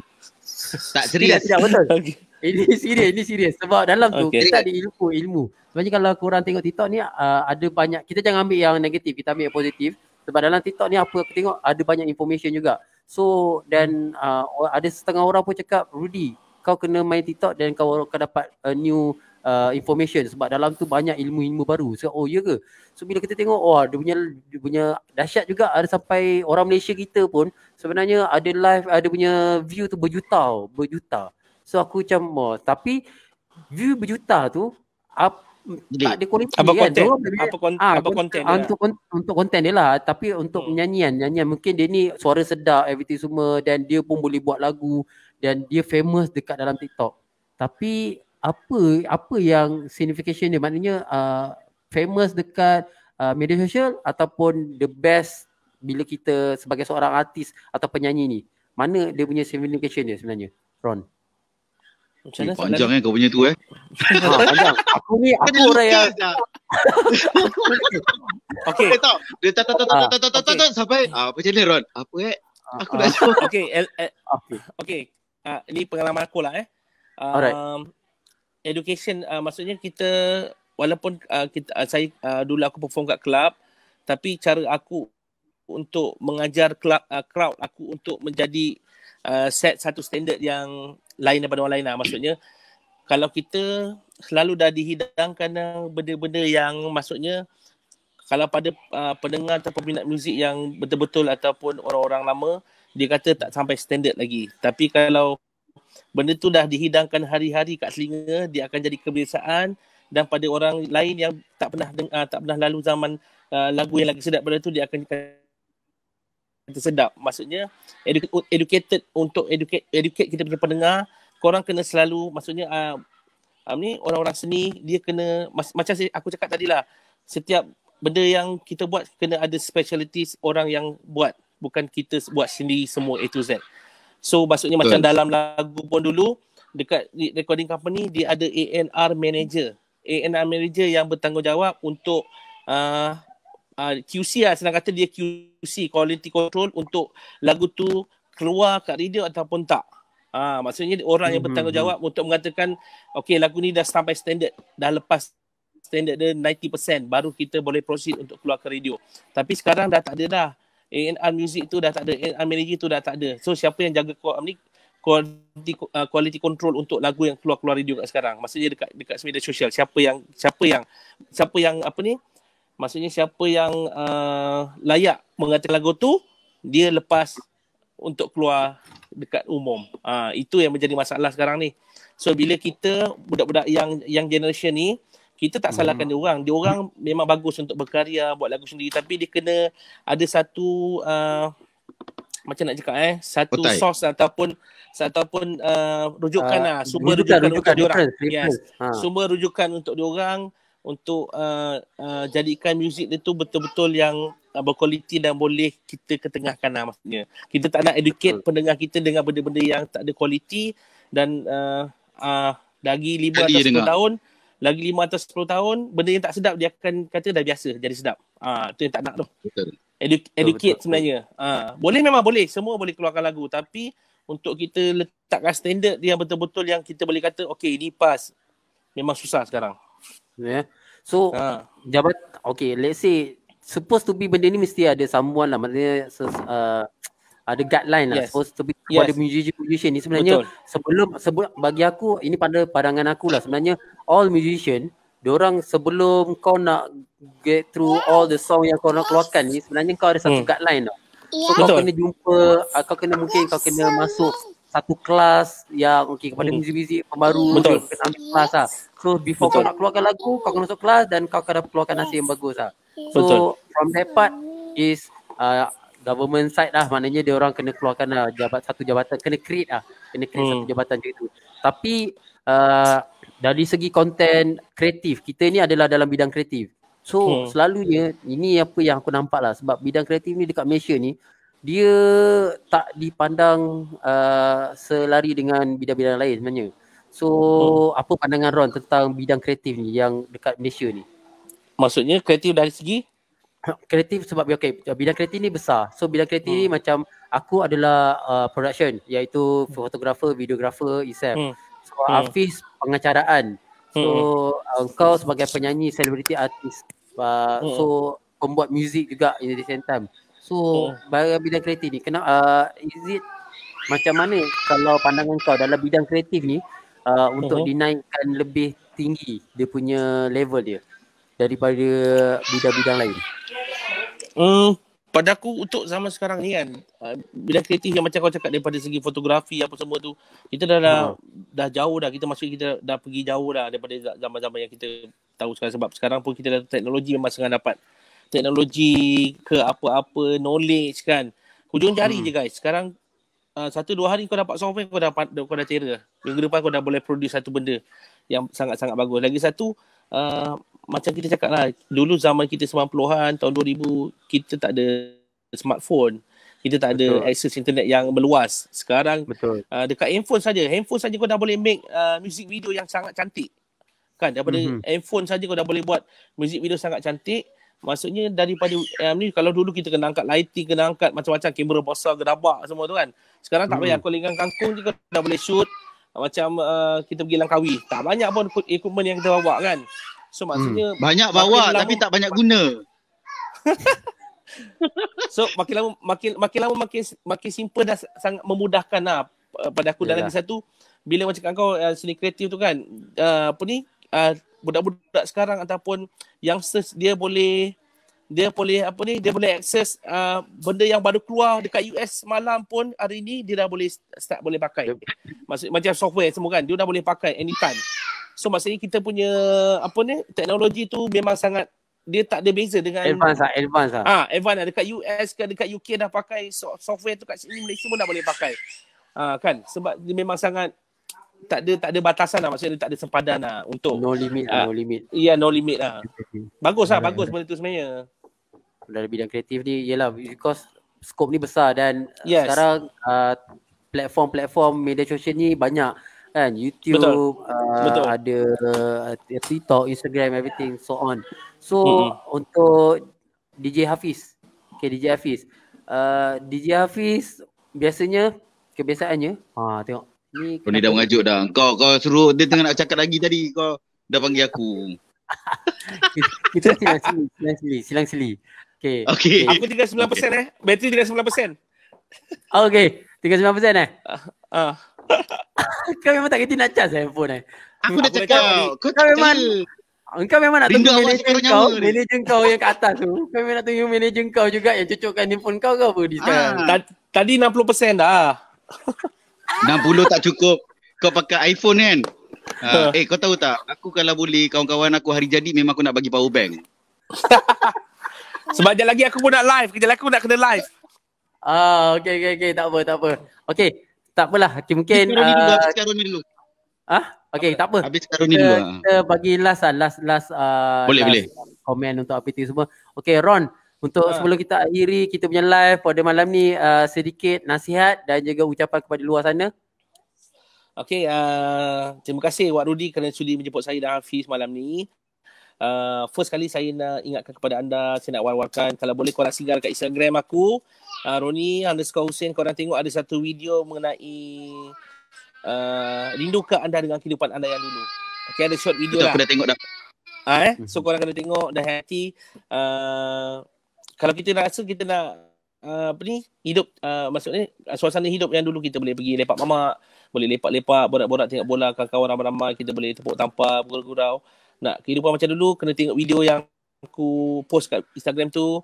Tak serius. Tidak, betul. Ini serius. Sebab dalam tu kita ada ilmu. Sebenarnya kalau korang tengok TikTok ni ada banyak, kita jangan ambil yang negatif, kita ambil yang positif. Sebab dalam TikTok ni apa aku tengok ada banyak information juga. So dan ada setengah orang pun cakap, Rudy, kau kena main TikTok dan kau akan dapat new information. Sebab dalam tu banyak ilmu-ilmu baru. So ya ke? So bila kita tengok, dia punya dahsyat juga. Ada sampai orang Malaysia kita pun sebenarnya ada live, ada punya view tu berjuta. So aku macam tapi view berjuta tu tak ada kualiti kan. Apa konten untuk konten dia lah. Tapi untuk nyanyian mungkin dia ni suara sedap, everything semua, dan dia pun boleh buat lagu dan dia famous dekat dalam TikTok. Tapi apa yang signification dia? Maknanya famous dekat media sosial ataupun the best bila kita sebagai seorang artis atau penyanyi ni? Mana dia punya signification dia sebenarnya, Ron? Panjang kau punya tu panjang. Aku orang yang okey tak dia tak sampai apa macam ni, Ron? Apa aku dah okey ni pengalaman aku lah education, maksudnya kita walaupun saya dulu aku perform kat club, tapi cara aku untuk mengajar crowd aku untuk menjadi set satu standard yang lain daripada orang lain lah. Maksudnya kalau kita selalu dah dihidangkan benda-benda yang maksudnya kalau pada pendengar atau peminat muzik yang betul-betul ataupun orang-orang lama, dia kata tak sampai standard lagi. Tapi kalau benda tu dah dihidangkan hari-hari kat telinga, dia akan jadi kebiasaan, dan pada orang lain yang tak pernah lalu zaman lagu yang lagi sedap pada tu, dia akan sedap. Maksudnya educated untuk educate kita punya pendengar. Korang kena selalu, maksudnya ni orang-orang seni, dia kena macam aku cakap tadi lah, setiap benda yang kita buat kena ada specialities orang yang buat, bukan kita buat sendiri semua A to Z. So maksudnya macam dalam lagu pun dulu dekat recording company, dia ada A&R manager yang bertanggungjawab untuk QC lah, senang kata dia QC, quality control, untuk lagu tu keluar kat radio ataupun tak. Maksudnya orang yang bertanggungjawab untuk mengatakan okey, lagu ni dah sampai standard, dah lepas standard dia 90%, baru kita boleh proceed untuk keluar ke radio. Tapi sekarang dah tak ada dah. A&R music tu dah tak ada, A&R manager tu dah tak ada. So siapa yang jaga quality control untuk lagu yang keluar radio kat sekarang? Maksudnya dekat media sosial, siapa yang apa ni? Maksudnya siapa yang layak mengatakan lagu tu dia lepas untuk keluar dekat umum. Itu yang menjadi masalah sekarang ni. So bila kita budak-budak yang generation ni, kita tak salahkan dia orang. Dia orang memang bagus untuk berkarya, buat lagu sendiri, tapi dia kena ada satu macam nak cakap satu source ataupun rujukan sumber rujukan untuk dia orang. Yes. Sumber rujukan untuk dia orang untuk jadikan muzik dia tu betul-betul yang berkualiti dan boleh kita ketengahkan maksudnya. Kita tak nak educate pendengar kita dengan benda-benda yang tak ada kualiti dan lagi 5 atau 10 tahun, lagi 5 atau 10 tahun benda yang tak sedap dia akan kata dah biasa jadi sedap. Tu yang tak nak tu. Betul. Educate sebenarnya. Boleh, memang boleh, semua boleh keluarkan lagu, tapi untuk kita letakkan standard yang betul-betul yang kita boleh kata okey ini pas, memang susah sekarang. So let's say supposed to be benda ni mesti ada someone lah, maknanya ada guideline lah, supposed to be for the musician ni sebenarnya. Sebelum bagi aku, ini pada pandangan aku lah, sebenarnya all musician, diorang sebelum kau nak get through all the song yang kau nak keluarkan ni, sebenarnya kau ada satu guideline tau. So kau kena jumpa, kau kena masuk satu kelas yang kepada muzik-muzik pembaru, kau kena ambil kelas lah. So before kau nak keluarkan lagu, kau kena masuk kelas dan kau akan keluarkan hasil yang bagus lah. So from that part is government side lah, maknanya dia orang kena keluarkan lah satu jabatan, kena create satu jabatan macam itu. Tapi dari segi konten kreatif, kita ni adalah dalam bidang kreatif. So selalunya ini apa yang aku nampak lah, sebab bidang kreatif ni dekat Malaysia ni dia tak dipandang selari dengan bidang-bidang lain sebenarnya. So apa pandangan Ron tentang bidang kreatif ni yang dekat Malaysia ni? Maksudnya kreatif dari segi? Kreatif sebab bidang kreatif ni besar. So bidang kreatif ni macam aku adalah production, iaitu fotografer, videografer, Isam. So Hafiz pengacaraan. So kau sebagai penyanyi, celebrity artist. So pembuat muzik juga in the same time. So bidang kreatif ni is it macam mana kalau pandangan kau dalam bidang kreatif ni untuk dinaikkan lebih tinggi dia punya level dia daripada bidang-bidang lain? Pada aku untuk zaman sekarang ni kan, bidang kreatif yang macam kau cakap daripada segi fotografi apa semua tu, kita dah jauh dah, kita dah pergi jauh dah daripada zaman-zaman yang kita tahu sekarang. Sebab sekarang pun kita dah teknologi memang sangat dapat. Teknologi ke apa-apa, knowledge kan, hujung jari je guys. Sekarang 1-2 hari kau dapat software, kau dah terror. Minggu depan kau dah boleh produce satu benda yang sangat-sangat bagus. Lagi satu, macam kita cakap lah, dulu zaman kita 90-an, tahun 2000, kita tak ada smartphone. Kita tak ada akses internet yang meluas. Sekarang dekat handphone saja kau dah boleh make music video yang sangat cantik. Kan, daripada handphone saja kau dah boleh buat music video sangat cantik. Maksudnya daripada ni, kalau dulu kita kena angkat lighting, kena angkat macam-macam, kamera besar, gerabak semua tu kan. Sekarang tak payah, kau dengan kangkung je kau dah boleh shoot. Macam kita pergi Langkawi, tak banyak pun equipment yang kita bawa kan. So maksudnya banyak bawa tapi tak banyak guna. So makin lama makin simple dah, sangat memudahkan lah pada aku. Dan lagi satu, bila macam kau seni kreatif tu kan, budak-budak sekarang ataupun youngsters, dia boleh akses benda yang baru keluar dekat US malam pun, hari ni dia dah boleh start boleh pakai. Maksud macam software semua kan, dia dah boleh pakai anytime. So maksudnya kita punya teknologi tu memang sangat, dia tak ada beza dengan advance lah. Advance dekat US ke dekat UK dah pakai software tu, kat sini Malaysia pun dah boleh pakai. Kan, sebab dia memang sangat tak ada batasan lah, maksudnya tak ada sempadan lah untuk no limit. Ya, no limit lah. Bagus benda tu sebenarnya. Dari bidang kreatif ni ialah because skop ni besar dan sekarang platform media sosial ni banyak kan, YouTube, ada TikTok, Instagram, everything so on. So untuk DJ Hafiz, DJ Hafiz biasanya kebiasaannya tengok Ni Roni dah mengajuk dah. Kau suruh dia tengah nak cakap lagi tadi. Kau dah panggil aku. Kita silang sili. Okay. Aku 39%. Bateri 39%. Okay. 39% Ah. Kau memang tak kerti nak charge handphone Aku dah cakap. Kau Engkau memang nak Rindu tunggu awak manager sekarang kau, nyawa ni. manager kau yang kat atas tu. Kau memang nak tunggu manager kau juga yang cocokkan handphone kau ke apa di sekarang. Tadi 60% dah. 60 tak cukup. Kau pakai iPhone kan? Kau tahu tak? Aku kalau boleh kawan-kawan aku hari jadi memang aku nak bagi power bank. Sebab sekejap lagi aku pun nak live. Kejap lagi aku nak kena live. Okay. Tak apa. Okay, tak apalah. Okay, mungkin Habis sekarang ni dulu. Okay, tak apa. Habis sekarang ni dulu. Kita bagi last Boleh. komen untuk APT semua. Okay, Ron, untuk sebelum kita akhiri kita punya live pada malam ni, sedikit nasihat dan juga ucapan kepada luar sana. Okay, terima kasih Wak Rudi kerana sudi menjemput saya dan Hafiz malam ni. First kali saya nak ingatkan kepada anda, saya nak war-warkan, kalau boleh korang singgah kat Instagram aku, Roni_Hussein. Korang tengok ada satu video mengenai rindukah anda dengan kehidupan anda yang dulu. Okay, ada short video lah. Aku dah tengok dah. So korang kena tengok dan hati. Kalau kita nak rasa kita nak hidup, maksudnya suasana hidup yang dulu, kita boleh pergi lepak mamak, boleh lepak-lepak, borak-borak tengok bola, kawan-kawan ramai-ramai, kita boleh tepuk tampar, bergurau. Nak kehidupan macam dulu, kena tengok video yang aku post kat Instagram tu.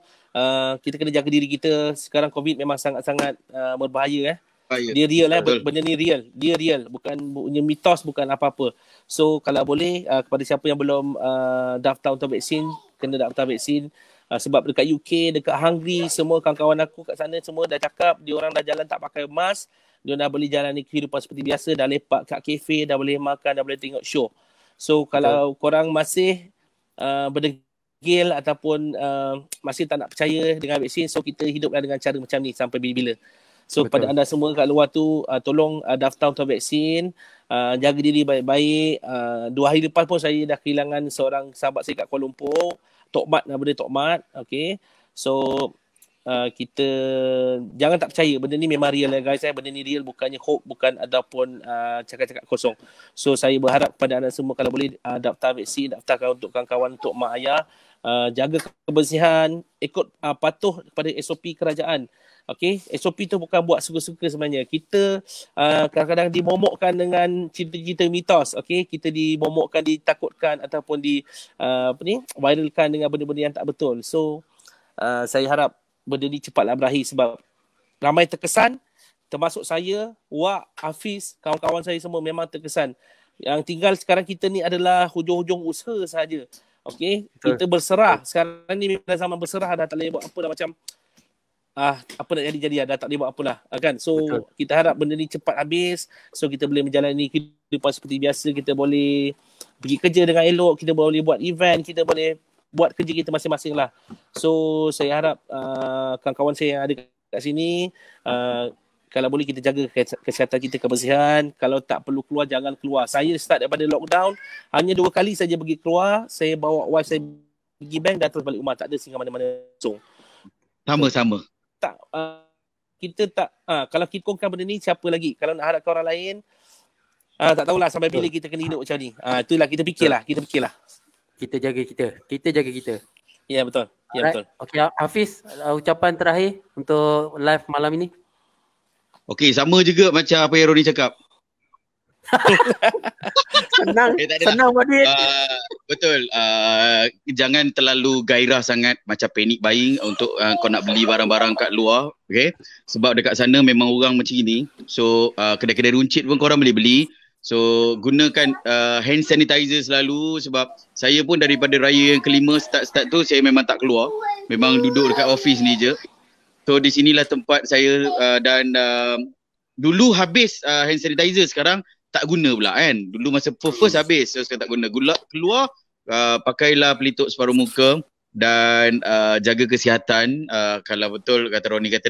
Kita kena jaga diri kita. Sekarang COVID memang sangat-sangat berbahaya. Dia real benda ni real. Dia real, bukan mitos, bukan apa-apa. So kalau boleh, kepada siapa yang belum daftar untuk vaksin, kena daftar vaksin. Sebab dekat UK, dekat Hungary, semua kawan-kawan aku kat sana semua dah cakap, diorang dah jalan tak pakai mask, diorang dah boleh jalani kehidupan seperti biasa, dah lepak kat kafe, dah boleh makan, dah boleh tengok show. So kalau korang masih berdegil ataupun masih tak nak percaya dengan vaksin, so kita hiduplah dengan cara macam ni sampai bila-bila. So pada anda semua kat luar tu, tolong daftar untuk vaksin, jaga diri baik-baik. 2 hari lepas pun saya dah kehilangan seorang sahabat saya kat Kuala Lumpur, Tokmat, nama dia Tokmat. Okay, so kita jangan tak percaya, benda ni memang real guys. Benda ni real, bukannya hope, bukan ataupun cakap-cakap kosong. So saya berharap kepada anda semua, kalau boleh daftar vaksin, daftarkan untuk kawan-kawan, untuk mak ayah. Jaga kebersihan, ikut patuh kepada SOP kerajaan. Okay, SOP tu bukan buat suka-suka sebenarnya. Kita kadang-kadang dimomokkan dengan cerita-cerita mitos. Okay, kita dimomokkan, ditakutkan ataupun viralkan dengan benda-benda yang tak betul. So saya harap benda ni cepatlah berakhir, sebab ramai terkesan, termasuk saya, Wak, Hafiz, kawan-kawan saya semua memang terkesan. Yang tinggal sekarang kita ni adalah hujung-hujung usaha sahaja. Okay, kita berserah. Sekarang ni dah zaman berserah, dah tak boleh buat apa dah, macam apa nak jadi dah tak boleh buat apalah kan. So kita harap benda ni cepat habis, so kita boleh menjalani kehidupan seperti biasa, kita boleh pergi kerja dengan elok, kita boleh buat event, kita boleh buat kerja kita masing-masing lah. So saya harap kawan-kawan saya yang ada kat sini, kalau boleh kita jaga kesihatan kita, kebersihan. Kalau tak perlu keluar, jangan keluar. Saya start daripada lockdown, hanya 2 kali saja pergi keluar. Saya bawa wife saya pergi bank dan terus balik rumah, tak ada singgah mana-mana. So Sama-sama. Tak, kita tak, kalau kita kongkan benda ni, siapa lagi? Kalau nak harapkan orang lain, tak tahulah sampai bila kita kena hidup macam ni. Itulah kita fikirlah. Kita jaga kita. Ya, betul. Ya, betul. Okay, Hafiz, ucapan terakhir untuk live malam ini. Okey, sama juga macam apa yang Roni cakap. Senang buat duit. Betul. Jangan terlalu gairah sangat, macam panic buying untuk kau nak beli barang-barang kat luar. Okay? Sebab dekat sana memang orang macam ni. So kedai-kedai runcit pun korang boleh beli. So gunakan hand sanitizer selalu. Sebab saya pun daripada raya yang kelima start tu, saya memang tak keluar. Memang duduk dekat office ni je. So di sinilah tempat saya dan dulu habis hand sanitizer, sekarang tak guna pula kan. Dulu masa first habis, so sekarang tak guna. Keluar, pakailah pelitup separuh muka dan jaga kesihatan. Kalau betul kata Roni kata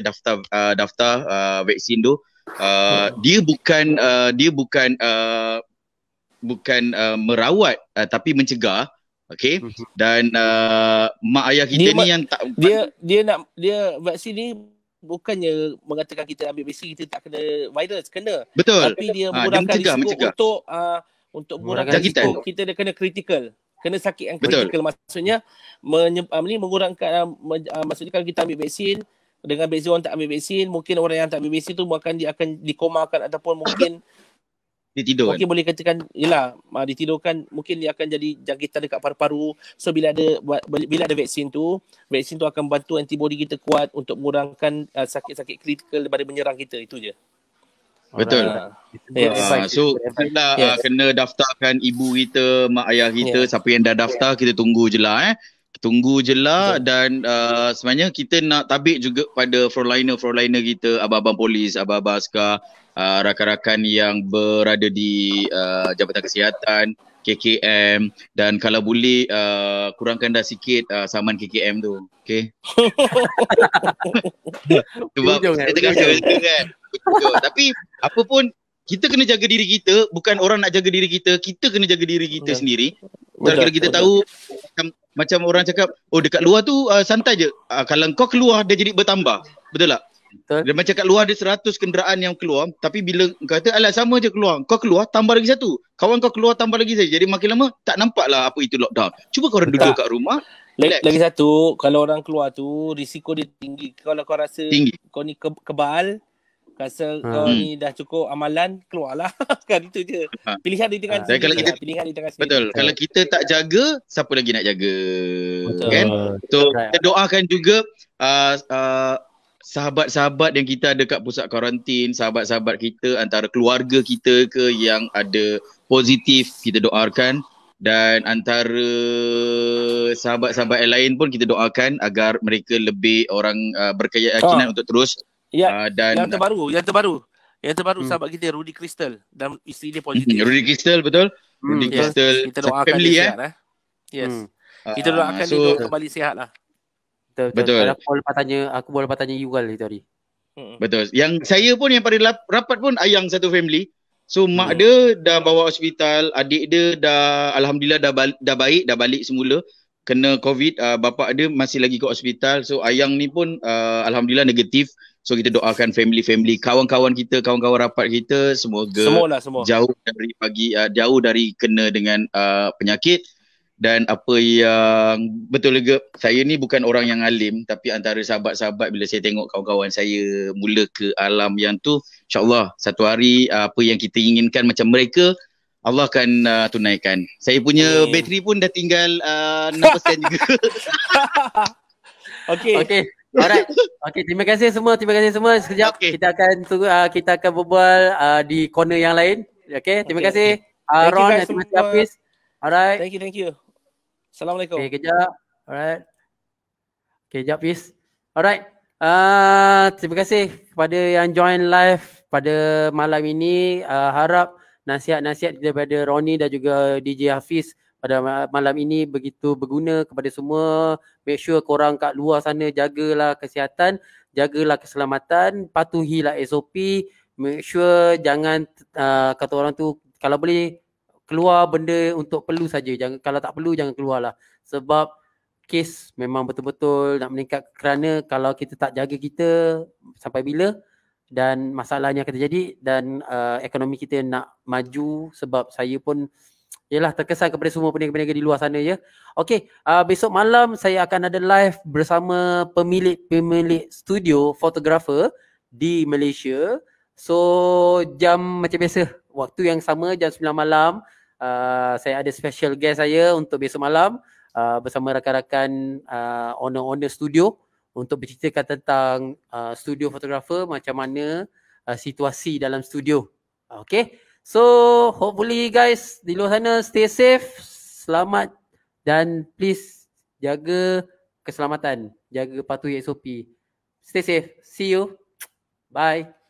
daftar vaksin tu, dia bukan merawat tapi mencegah. Okay, dan mak ayah kita ni yang tak, dia vaksin ni bukannya mengatakan kita ambil vaksin kita tak kena virus, kena. Betul. Tapi dia Dia mengurangkan mencegah. risiko untuk mengurangkan Jangkitan. risiko kita dia kena critical. Kena sakit yang Betul. critical, maksudnya mengurangkan maksudnya kalau kita ambil vaksin, dengan beza orang tak ambil vaksin, mungkin orang yang tak ambil vaksin tu dia akan dikomakan ataupun mungkin Dia tidur kan? mungkin boleh katakan yalah ditidurkan, mungkin dia akan jadi jangkitan dekat paru-paru. So bila ada vaksin tu akan bantu antibody kita kuat untuk mengurangkan sakit-sakit kritikal daripada menyerang kita, itu je. Betul. Yes. So kita kena daftarkan ibu kita, mak ayah kita, siapa yang dah daftar kita tunggu je lah Tunggu je lah. Dan sebenarnya kita nak tabik juga pada frontliner kita, abang-abang polis, abang-abang askar, rakan-rakan yang berada di Jabatan Kesihatan, KKM, dan kalau boleh kurangkan dah sikit saman KKM tu. Okay. Sebab saya tengah rasa kan. Betul. Tapi apa pun kita kena jaga diri kita, bukan orang nak jaga diri kita, kita kena jaga diri kita sendiri. Kalau kita tahu macam orang cakap, oh dekat luar tu santai je. Kalau kau keluar dia jadi bertambah. Betul tak? Betul. Dia macam kat luar ada 100 kenderaan yang keluar, tapi bila kau kata alah sama je keluar, kau keluar tambah lagi satu. Kawan kau keluar tambah lagi satu. Jadi makin lama tak nampak lah apa itu lockdown. Cuba kau orang duduk kat rumah. Lagi satu, kalau orang keluar tu risiko dia tinggi. Kalau kau rasa kau ni kebal, rasa kau ni dah cukup amalan, keluarlah. Kan itu je. Pilihan di tangan sendiri. Kalau kita, pilihan di tangan sendiri. Betul. Kalau kita tak jaga, siapa lagi nak jaga? Betul. Kan? So kita doakan juga sahabat-sahabat yang kita ada kat pusat kuarantin, sahabat-sahabat kita, antara keluarga kita ke yang ada positif, kita doakan. Dan antara sahabat-sahabat yang lain pun kita doakan agar mereka lebih orang berkeyakinan untuk terus. Dan yang terbaru sahabat kita Rudy Crystal dan isteri dia positif. Rudy Crystal, betul. Rudy Crystal, kita doakan family dia sihat Yes. Kita doakan dia kembali sihat lah. Betul. Aku boleh tanya you kali tadi. Betul. Yang saya pun yang paling rapat pun Ayang satu family. So mak dia dah bawa hospital, adik dia dah alhamdulillah dah baik, dah balik semula. Kena COVID, bapak dia masih lagi ke hospital. So Ayang ni pun alhamdulillah negatif. So kita doakan family, kawan-kawan kita, kawan-kawan rapat kita semoga semua. jauh dari kena dengan penyakit. Dan apa yang betul juga, saya ni bukan orang yang alim, tapi antara sahabat-sahabat bila saya tengok kawan-kawan saya mula ke alam yang tu, insyaAllah satu hari apa yang kita inginkan macam mereka, Allah akan tunaikan. Saya punya bateri pun dah tinggal 6% juga. Okay. Alright. Okay, terima kasih semua. Sekejap kita akan berbual di corner yang lain. Okay, terima kasih Ron dan terima kasih Hafiz. Alright. Thank you. Assalamualaikum. Okay, kejap. Alright. Okay, kejap Hafiz. Alright. Terima kasih kepada yang join live pada malam ini. Harap nasihat-nasihat daripada Ronnie dan juga DJ Hafiz pada malam ini begitu berguna kepada semua. Make sure korang kat luar sana jagalah kesihatan, jagalah keselamatan, patuhilah SOP. Make sure jangan kata orang tu kalau boleh keluar benda untuk perlu saja. Kalau tak perlu jangan keluarlah. Sebab kes memang betul-betul nak meningkat kerana kalau kita tak jaga kita sampai bila dan masalahnya akan terjadi dan ekonomi kita nak maju. Sebab saya pun terkesan kepada semua peniaga-peniaga di luar sana ya. Okey, besok malam saya akan ada live bersama pemilik studio fotografer di Malaysia. So jam macam biasa, waktu yang sama jam 9 malam saya ada special guest saya untuk besok malam bersama rakan-rakan owner studio untuk berceritakan tentang studio fotografer, macam mana situasi dalam studio. Okay, so hopefully guys di luar sana stay safe, selamat dan please jaga keselamatan, jaga patuhi SOP. Stay safe. See you. Bye.